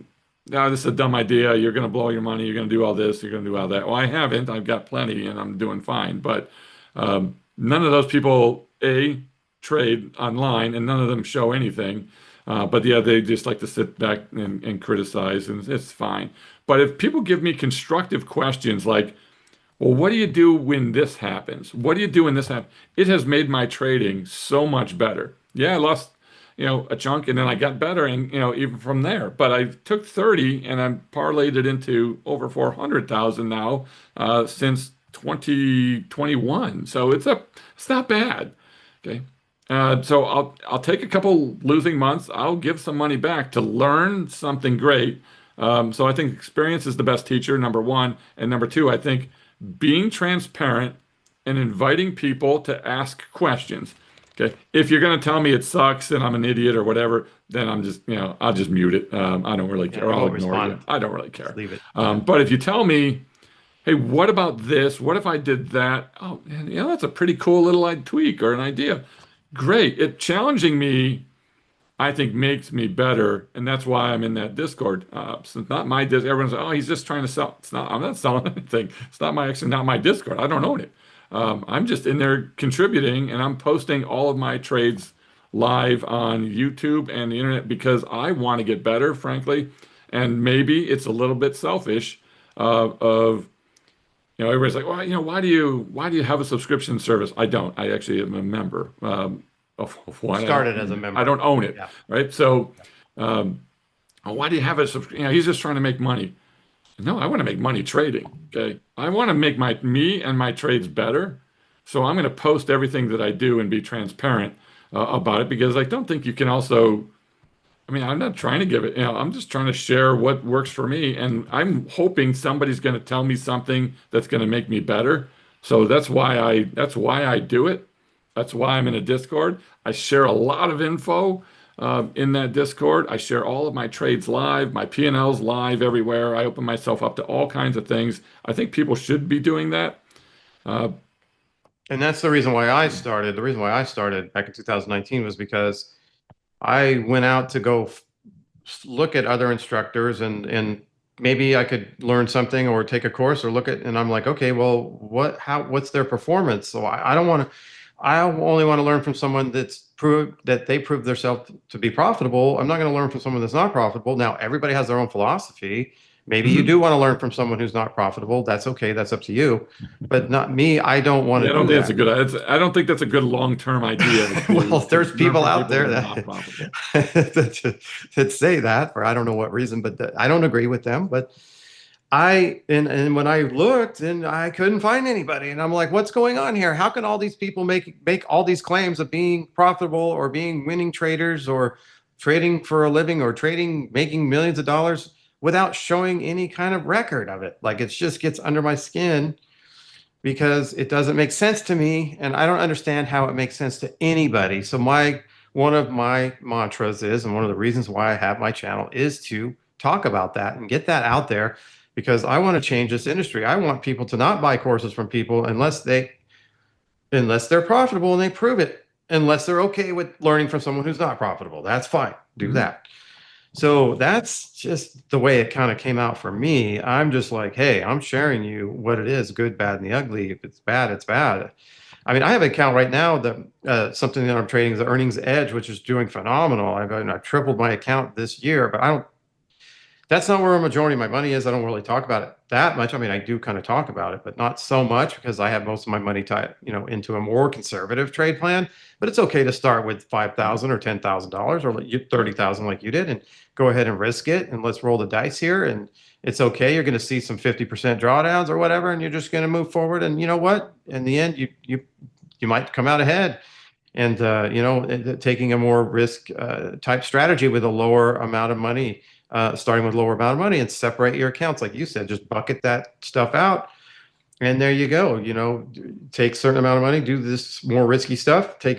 this is a dumb idea. You're going to blow your money. You're going to do all this. You're going to do all that. Well, I haven't. I've got plenty and I'm doing fine. But none of those people, A, trade online and none of them show anything. But yeah, they just like to sit back and criticize, and it's fine. But if people give me constructive questions like, well, what do you do when this happens? What do you do when this happens? It has made my trading so much better. Yeah, I lost, a chunk and then I got better and, even from there. But I took 30 and I parlayed it into over 400,000 now since 2021. So it's not bad. Okay. So I'll take a couple losing months. I'll give some money back to learn something great. So I think experience is the best teacher, number one. And number two, I think being transparent and inviting people to ask questions. Okay. If you're going to tell me it sucks and I'm an idiot or whatever, then I'm just, I'll just mute it. I don't really care. Yeah, Or I'll don't ignore respond. you. I don't really care. Just leave it. But if you tell me, hey, what about this? What if I did that? Oh, man, that's a pretty cool little tweak or an idea. Great. It challenging me, I think, makes me better, and that's why I'm in that Discord. So it's not my Discord. Everyone's like, oh, he's just trying to sell. It's not. I'm not selling anything. It's not my Discord. I don't own it. I'm just in there contributing, and I'm posting all of my trades live on YouTube and the internet because I want to get better, frankly. And maybe it's a little bit selfish of everybody's like, well, why do you have a subscription service? I don't. I actually am a member of one. Started as a member. I don't own it, Yeah. right? So, why do you have a subscription? He's just trying to make money. No, I want to make money trading. Okay, I want to make me and my trades better. So I'm going to post everything that I do and be transparent about it because I don't think you can also. I mean, I'm not trying to give it, I'm just trying to share what works for me. And I'm hoping somebody's going to tell me something that's going to make me better. So that's why I do it. That's why I'm in a Discord. I share a lot of info in that Discord. I share all of my trades live, my P&Ls live everywhere. I open myself up to all kinds of things. I think people should be doing that. And that's the reason why I started. The reason why I started back in 2019 was because I went out to go look at other instructors and maybe I could learn something or take a course or look at, and I'm like, okay, well, what's their performance? So I don't want to, I only want to learn from someone they proved themselves to be profitable. I'm not going to learn from someone that's not profitable. Now, everybody has their own philosophy. Maybe you do want to learn from someone who's not profitable. That's okay. That's up to you, but not me. I don't want Yeah, to I don't do think it's a that. good. I don't think that's a good long-term idea. Well, there's to learn people from out there that are not profitable. that say that for I don't know what reason, but I don't agree with them. But and when I looked and I couldn't find anybody, and I'm like, what's going on here? How can all these people make all these claims of being profitable or being winning traders or trading for a living or trading making millions of dollars without showing any kind of record of it? Like it just gets under my skin because it doesn't make sense to me and I don't understand how it makes sense to anybody. So one of my mantras is, and one of the reasons why I have my channel is to talk about that and get that out there because I want to change this industry. I want people to not buy courses from people unless they're profitable and they prove it, unless they're okay with learning from someone who's not profitable. That's fine. Do that. So that's just the way it kind of came out for me. I'm just like, hey, I'm sharing you what it is, good, bad, and the ugly. If it's bad, it's bad. I mean, I have an account right now that something that I'm trading is the Earnings Edge, which is doing phenomenal. I've tripled my account this year, but I don't. That's not where a majority of my money is. I don't really talk about it that much. I mean, I do kind of talk about it, but not so much because I have most of my money tied, into a more conservative trade plan. But it's okay to start with 5,000 or $10,000 or 30,000 like you did, and go ahead and risk it. And let's roll the dice here. And it's okay. You're going to see some 50% drawdowns or whatever, and you're just going to move forward. And you know what? In the end, you might come out ahead. And taking a more risk type strategy with a lower amount of money, starting with lower amount of money, and separate your accounts, like you said, just bucket that stuff out, and there you go. Take a certain amount of money, do this more risky stuff. Take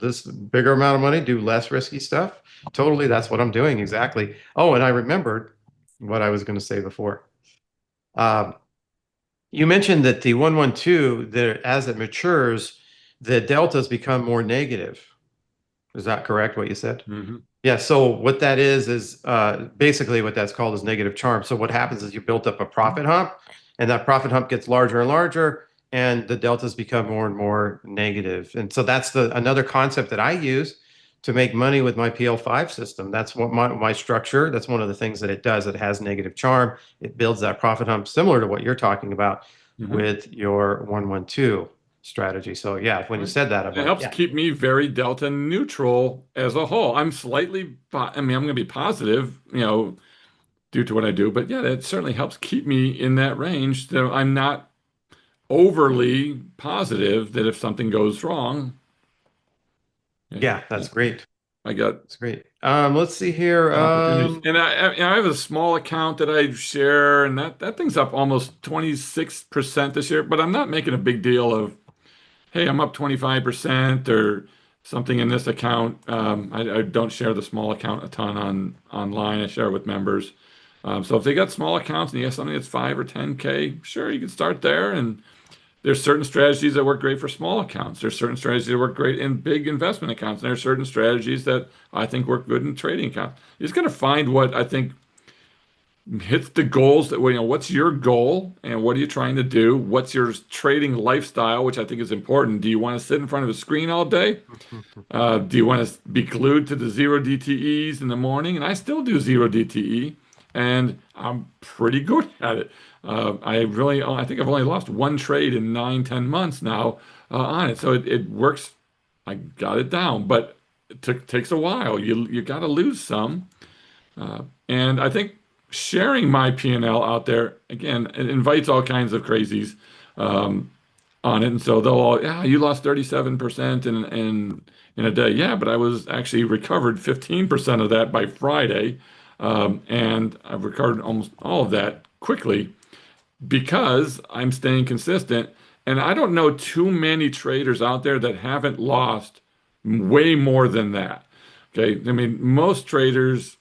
this bigger amount of money, do less risky stuff. Totally, that's what I'm doing exactly. Oh, and I remembered what I was going to say before. You mentioned that the 112, that as it matures, the deltas become more negative. Is that correct, what you said? Yeah, so what that is basically what that's called is negative charm. So what happens is you built up a profit hump, and that profit hump gets larger and larger, and the deltas become more and more negative. And so that's another concept that I use to make money with my PL5 system. That's what my structure, that's one of the things that it does. It has negative charm. It builds that profit hump similar to what you're talking about with your 112 strategy. So yeah, when you said that, I'm It like, helps yeah. keep me very delta neutral as a whole. I'm I'm going to be positive, due to what I do, but yeah, it certainly helps keep me in that range. So I'm not overly positive that if something goes wrong, Yeah, that's great. I got That's great. Let's see here. opportunities. And I have a small account that I share, and that thing's up almost 26% this year, but I'm not making a big deal of, hey, I'm up 25% or something in this account. I don't share the small account a ton online. I share it with members. So if they got small accounts and you have something that's 5 or 10K, sure, you can start there. And there's certain strategies that work great for small accounts. There's certain strategies that work great in big investment accounts. And there's certain strategies that I think work good in trading accounts. You just got to find what I think hits the goals that, what's your goal and what are you trying to do? What's your trading lifestyle, which I think is important. Do you want to sit in front of a screen all day? Do you want to be glued to the zero DTEs in the morning? And I still do zero DTE, and I'm pretty good at it. I think I've only lost one trade in 9, 10 months now on it. So it works. I got it down, but it takes a while. You got to lose some. And I think sharing my P&L out there, again, it invites all kinds of crazies on it. And so they'll all, yeah, you lost 37% in a day. Yeah, but I was actually recovered 15% of that by Friday. And I've recovered almost all of that quickly because I'm staying consistent. And I don't know too many traders out there that haven't lost way more than that. Okay. I mean, most traders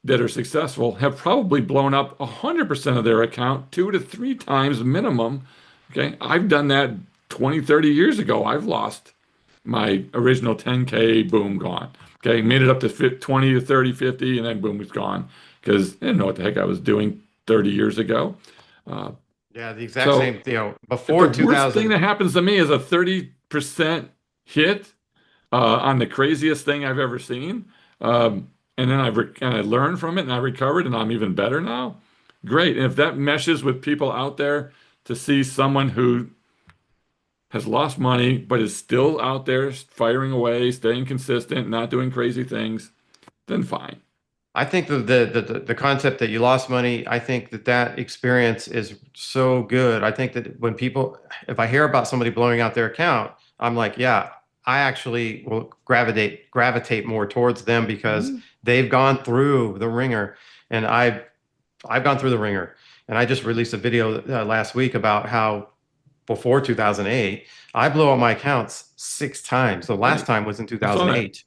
that are successful have probably blown up 100% of their account 2 to 3 times minimum. Okay. I've done that 20, 30 years ago. I've lost my original 10K, boom, gone. Okay. Made it up to 20 to 30, 50, and then boom, it's gone because I didn't know what the heck I was doing 30 years ago. Yeah, the exact same, the before worst 2000. thing that happens to me is a 30% hit on the craziest thing I've ever seen. And then I learned from it and I recovered and I'm even better now. Great. And if that meshes with people out there to see someone who has lost money but is still out there firing away, staying consistent, not doing crazy things, then fine. I think the concept that you lost money, I think that experience is so good. I think that if I hear about somebody blowing out their account, I'm like, yeah, I actually will gravitate more towards them because they've gone through the ringer, and I've gone through the ringer. And I just released a video last week about how before 2008, I blew up my accounts 6 times. The last time was in I saw that. 2008.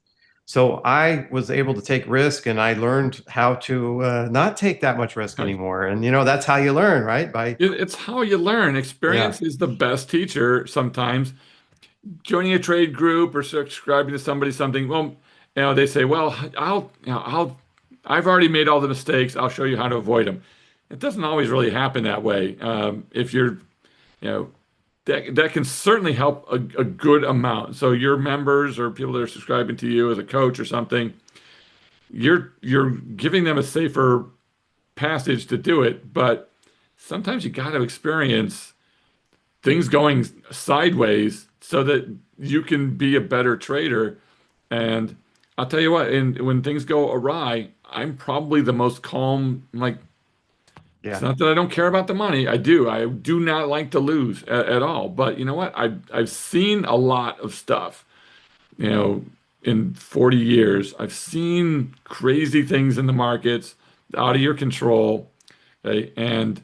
So I was able to take risk, and I learned how to not take that much risk anymore. And that's how you learn, right? By It's how you learn. yeah, Experience is the best teacher sometimes. Joining a trade group or subscribing to somebody something, well, they say, well, I've already made all the mistakes. I'll show you how to avoid them. It doesn't always really happen that way. If you're, you know, that can certainly help a good amount. So your members or people that are subscribing to you as a coach or something, you're giving them a safer passage to do it. But sometimes you got to experience things going sideways so that you can be a better trader. And I'll tell you what, and when things go awry, I'm probably the most calm. Like, it's yeah. not that I don't care about the money. I do. I do not like to lose at all. But you know what? I've seen a lot of stuff, you know, in 40 years. I've seen crazy things in the markets out of your control. Okay? And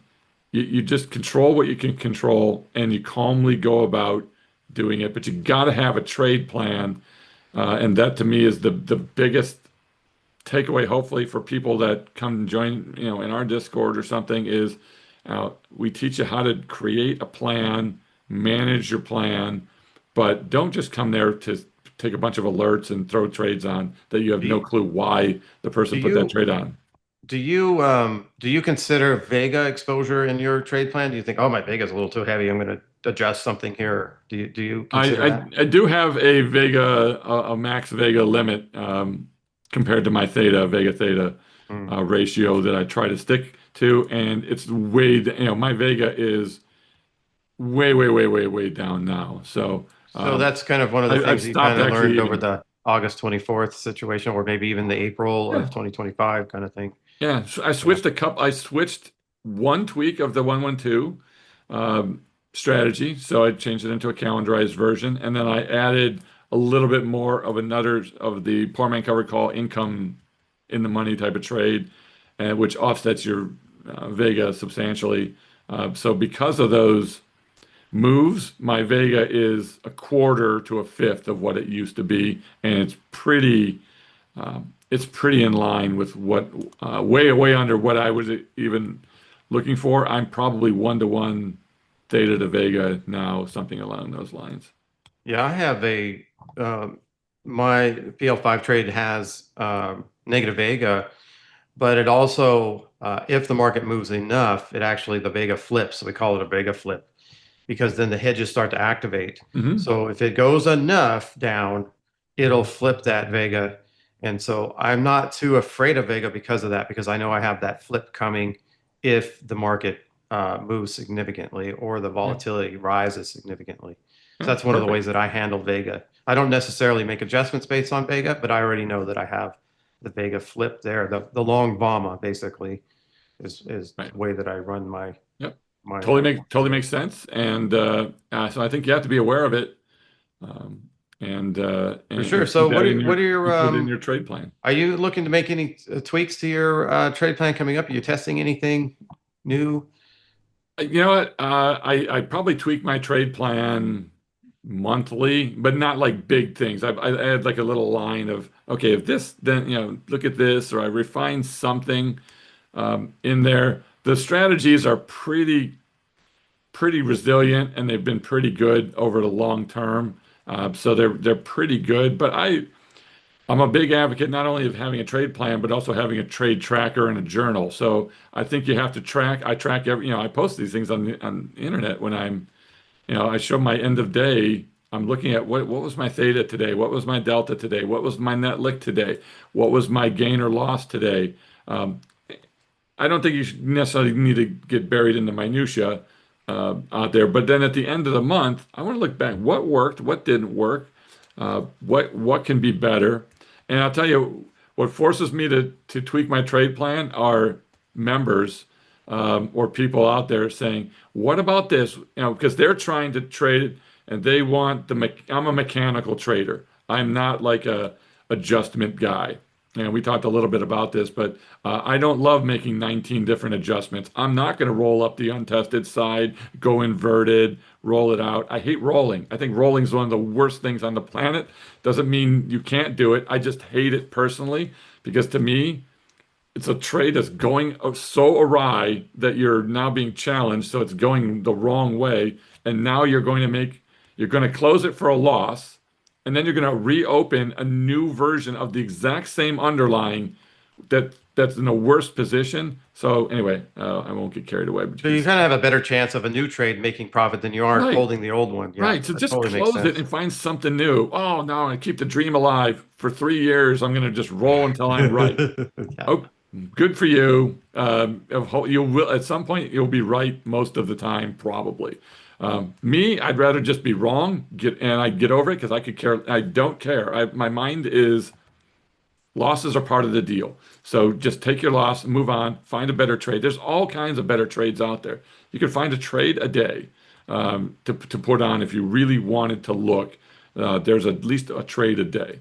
you just control what you can control and you calmly go about doing it. But you got to have a trade plan. And that to me is the biggest takeaway, hopefully, for people that come and join, in our Discord or something is we teach you how to create a plan, manage your plan, but don't just come there to take a bunch of alerts and throw trades on that you have Do no you clue why the do person put that you trade on. do you consider Vega exposure in your trade plan? Do you think, oh, my Vega's a little too heavy, I'm going to adjust something here? Do you consider that? I do have a Vega, a max Vega limit compared to my Vega Theta Hmm. ratio that I try to stick to, and it's my Vega is way, way, way, way, way down now. So So that's kind of one of the I've things you stopped kind of actually learned over even. the August 24th situation, or maybe even the April Yeah, of 2025 kind of thing. yeah. So Yeah. I switched one tweak of the 112 strategy, so I changed it into a calendarized version, and then I added a little bit more of another of the poor man covered call income in the money type of trade, and which offsets your Vega substantially. So because of those moves, my Vega is a quarter to a fifth of what it used to be, and it's pretty in line with what way under what I was even looking for. I'm probably 1-to-1 Theta to Vega now, something along those lines. Yeah, I have um, my PL5 trade has negative Vega, but it also, if the market moves enough, it actually, the Vega flips. So we call it a Vega flip because then the hedges start to activate. Hmm. So if it goes enough down, it'll flip that Vega. And so I'm not too afraid of Vega because of that, because I know I have that flip coming if the market moves significantly or the Yeah, volatility rises significantly. So yeah, that's one of the ways perfect. that I handle Vega. I don't necessarily make adjustments based on Vega, but I already know that I have the Vega flip there. The long bomba basically is Right. the way that I run Yep. my Totally portfolio. makes sense. And so I think you have to be aware of it, um, For sure. and keep So that in what are your keep it in your trade plan. are you looking to make any tweaks to your trade plan coming up? Are you testing anything new? You know what? I probably tweak my trade plan monthly, but not like big things. I add like a little line of, okay, if this, then, look at this, or I refine something in there. The strategies are pretty resilient and they've been pretty good over the long term. So they're pretty good. But I'm a big advocate not only of having a trade plan, but also having a trade tracker and a journal. So I think you have to track. I track I post these things on the internet when I show my end of day. I'm looking at what was my theta today? What was my delta today? What was my net lick today? What was my gain or loss today? Um, I don't think you should necessarily need to get buried in the minutia out there. But then at the end of the month, I want to look back. What worked? What didn't work? What can be better? And I'll tell you what forces me to tweak my trade plan are members or people out there saying, "What about this?" Because they're trying to trade it and they want I'm a mechanical trader. I'm not like a adjustment guy. and we talked a little bit about this, but I don't love making 19 different adjustments. I'm not going to roll up the untested side, go inverted, roll it out. I hate rolling. I think rolling is one of the worst things on the planet. Doesn't mean you can't do it. I just hate it personally because to me, it's a trade that's going so awry that you're now being challenged, so it's going the wrong way, and now you're going to close it for a loss, and then you're going to reopen a new version of the exact same underlying that's in a worse position. So anyway, I won't get carried away. But So you kind of have a better chance of a new trade making profit than you are right, holding the old one. Yeah, right. So that just totally makes close it sense. and find something new. Oh, no, I keep the dream alive for 3 years. I'm going to just roll until I'm right. Yeah. Oh, good for you. You will at some point you'll be right most of the time, probably. Me, I'd rather just be wrong, I get over it because I could care. I don't care. My mind is losses are part of the deal. So just take your loss, move on, find a better trade. There's all kinds of better trades out there. You can find a trade a day to put on if you really wanted to look. There's at least a trade a day.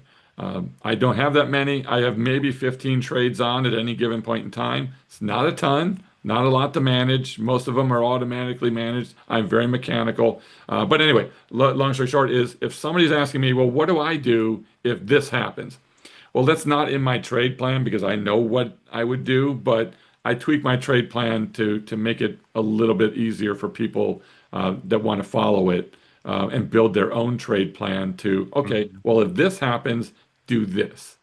I don't have that many. I have maybe 15 trades on at any given point in time. It's not a ton, not a lot to manage. Most of them are automatically managed. I'm very mechanical. But anyway, long story short is if somebody's asking me, well, what do I do if this happens? Well, that's not in my trade plan because I know what I would do, but I tweak my trade plan to make it a little bit easier for people that want to follow it and build their own trade plan to, okay, Mhm. well, if this happens, do this.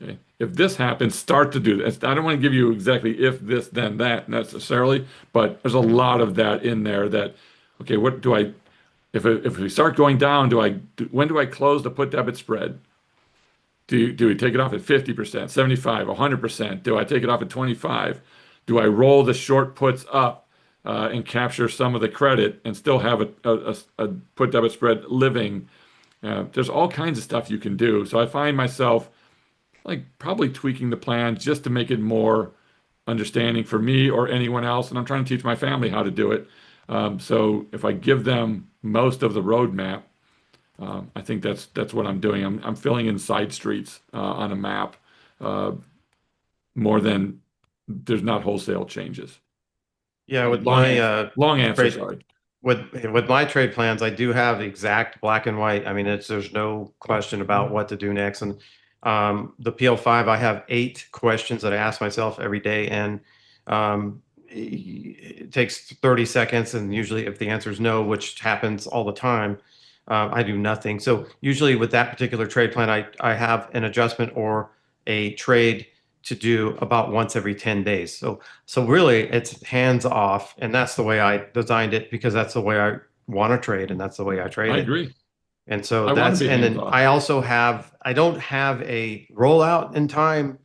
Okay. If this happens, start to do this. I don't want to give you exactly if this, then that necessarily, but there's a lot of that in there that, okay, what do I, if we start going down, when do I close the put debit spread? Do we take it off at 50%, 75, 100%? Do I take it off at 25? Do I roll the short puts up and capture some of the credit and still have a put debit spread living? There's all kinds of stuff you can do. So I find myself like probably tweaking the plan just to make it more understanding for me or anyone else. And I'm trying to teach my family how to do it. So if I give them most of the roadmap, I think that's what I'm doing. I'm filling in side streets on a map uh, more than there's not wholesale changes. Yeah, with Long my answer. Long answer. trade Sorry. with my trade plans, I do have the exact black and white. I mean, there's no question about what to do next. And the PL5, I have 8 questions that I ask myself every day, and it takes 30 seconds. And usually, if the answer is no, which happens all the time, I do nothing. So usually, with that particular trade plan, I have an adjustment or a trade to do about once every 10 days. So really, it's hands off, and that's the way I designed it because that's the way I want to trade, and that's the way I trade I it. agree. And so I want to be and hands then off. I don't have a rollout in time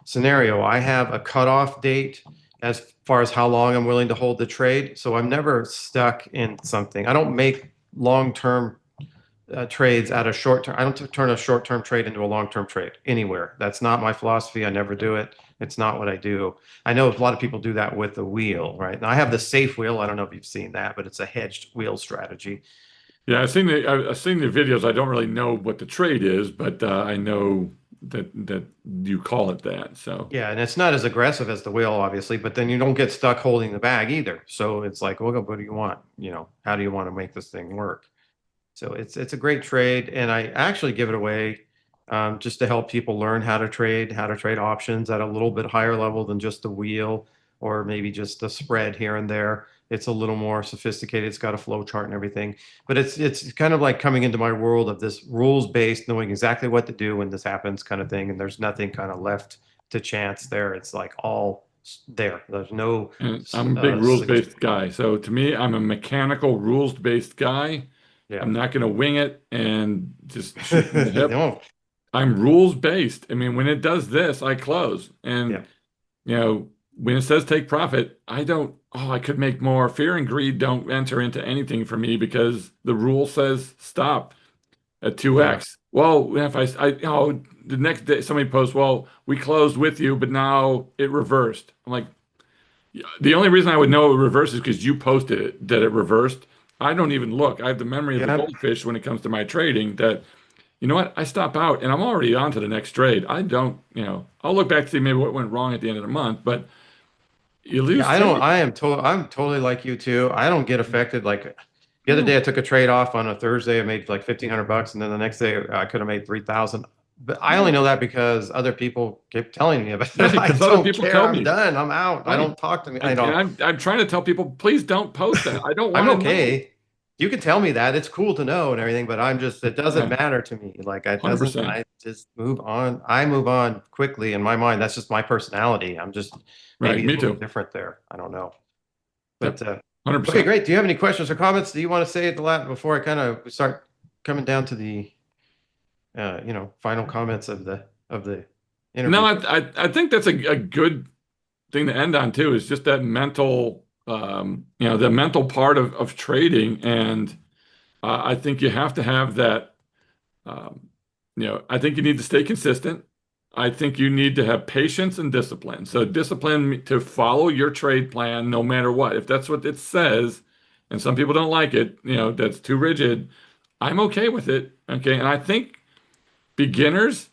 scenario. I have a cutoff date as far as how long I'm willing to hold the trade. So I'm never stuck in something. I don't make long-term trades out of short term. I don't turn a short term trade into a long term trade anywhere. That's not my philosophy. I never do it. It's not what I do. I know a lot of people do that with the wheel, right? And I have the safe wheel. I don't know if you've seen that, but it's a hedged wheel strategy. Yeah, I've seen the videos. I don't really know what the trade is, but I know that you call it that. So Yeah, and it's not as aggressive as the wheel, obviously, but then you don't get stuck holding the bag either. So it's like, well, what do you want? How do you want to make this thing work? So it's a great trade, and I actually give it away just to help people learn how to trade options at a little bit higher level than just the wheel or maybe just the spread here and there. It's a little more sophisticated. It's got a flow chart and everything, but it's kind of like coming into my world of this rules based, knowing exactly what to do when this happens, kind of thing. And there's nothing kind of left to chance there. It's like all there. There's no and I'm a big rules-based guy. So to me, I'm a mechanical rules-based guy. yeah. I'm not going to wing it and just shoot from the hip. No, I'm rules based. I mean, when it does this, I close. yeah. And, when it says take profit, I don't, oh, I could make more. Fear and greed don't enter into anything for me because the rule says stop at Yeah. 2x. Well, if the next day somebody posts, well, we closed with you, but now it reversed. I'm like, yeah, the only reason I would know it reversed is because you posted that it reversed. I don't even look. I have the memory of the Yeah. goldfish when it comes to my trading that you know what? I stop out and I'm already on to the next trade. I don't, I'll look back to see maybe what went wrong at the end of the month, but you Yeah, lose I don't. faith. I'm totally like you too. I don't get affected. Like the other day, I No, took a trade off on a Thursday. I made like $1,500, and then the next day I could have made 3,000. But I only no, know that because other people keep telling me about right? it. I Because other don't people care. tell I'm me, done. I'm out. I right? don't talk to me. I And don't. I'm trying to tell people, please don't post that. I don't I'm want to know. okay. You can tell me that. It's cool to know and everything, but I'm just. It doesn't Yeah, matter to me. Like it doesn't. 100%. I just move on. I move on quickly in my mind. That's just my personality. I'm just Right, maybe a me little too. different there. I don't know. But Yep, okay, 100%. great. Do you have any questions or comments? Do you want to say at the last before I kind of start coming down to the final comments of the No, interview? I think that's a good thing to end on too, is just that mental, the mental part of trading. And I think you have to have that, um, I think you need to stay consistent. I think you need to have patience and discipline. So discipline to follow your trade plan no matter what. If that's what it says, and some people don't like it, that's too rigid, I'm okay with it. Okay. And I think beginners,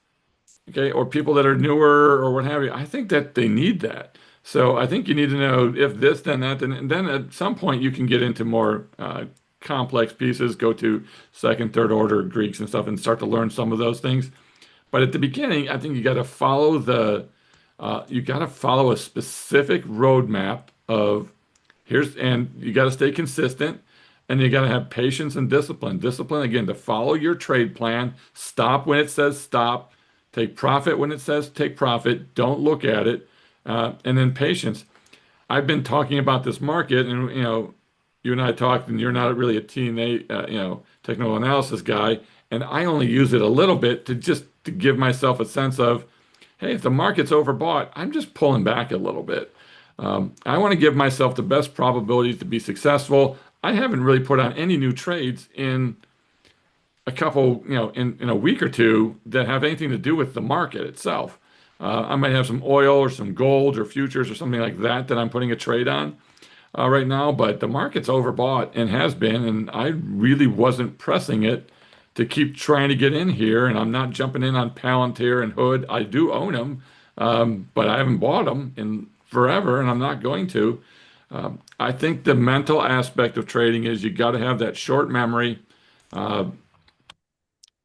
okay, or people that are newer or what have you, I think that they need that. So I think you need to know if this, then that, and then at some point you can get into more complex pieces, go to second, third order Greeks and stuff, and start to learn some of those things. But at the beginning, I think you got to follow a specific roadmap of and you got to stay consistent, and you got to have patience and discipline. Discipline, again, to follow your trade plan, stop when it says stop, take profit when it says take profit, don't look at it, and then patience. I've been talking about this market, and you and I talked, and you're not really a technical analysis guy, and I only use it a little bit to just to give myself a sense of, hey, if the market's overbought, I'm just pulling back a little bit. I want to give myself the best probabilities to be successful. I haven't really put on any new trades in a couple, in a week or two that have anything to do with the market itself. I might have some oil or some gold or futures or something like that that I'm putting a trade on right now, but the market's overbought and has been, and I really wasn't pressing it to keep trying to get in here, and I'm not jumping in on Palantir and Hood. I do own them, but I haven't bought them in forever, and I'm not going to. I think the mental aspect of trading is you got to have that short memory uh,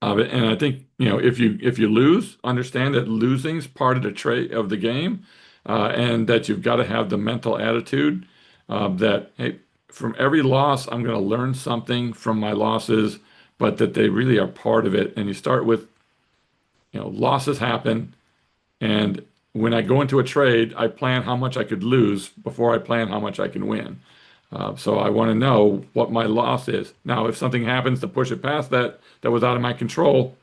of it, and I think if you lose, understand that losing's part of the trade of the game, and that you've got to have the mental attitude that, hey, from every loss, I'm going to learn something from my losses, but that they really are part of it. And you start with, losses happen. And when I go into a trade, I plan how much I could lose before I plan how much I can win. So I want to know what my loss is. Now, if something happens to push it past that was out of my control,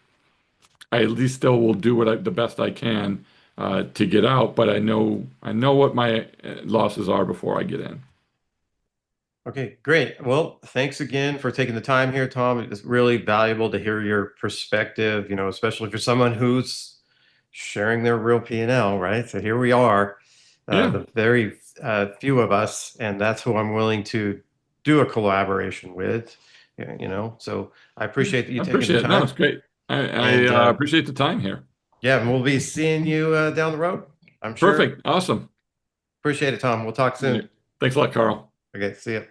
I at least still will do the best I can to get out. But I know what my losses are before I get in. Okay, great. Well, thanks again for taking the time here, Tom. It's really valuable to hear your perspective, especially for someone who's sharing their real P&L, right? So here we are, Yeah, the very few of us, and that's who I'm willing to do a collaboration with, So I appreciate you I taking the appreciate it. No, time. it's great. I And appreciate the time here. yeah, and we'll be seeing you down the road, I'm sure. Perfect. Awesome. Appreciate it, Tom. We'll talk All right. soon. Thanks a lot, Carl. Okay, see you.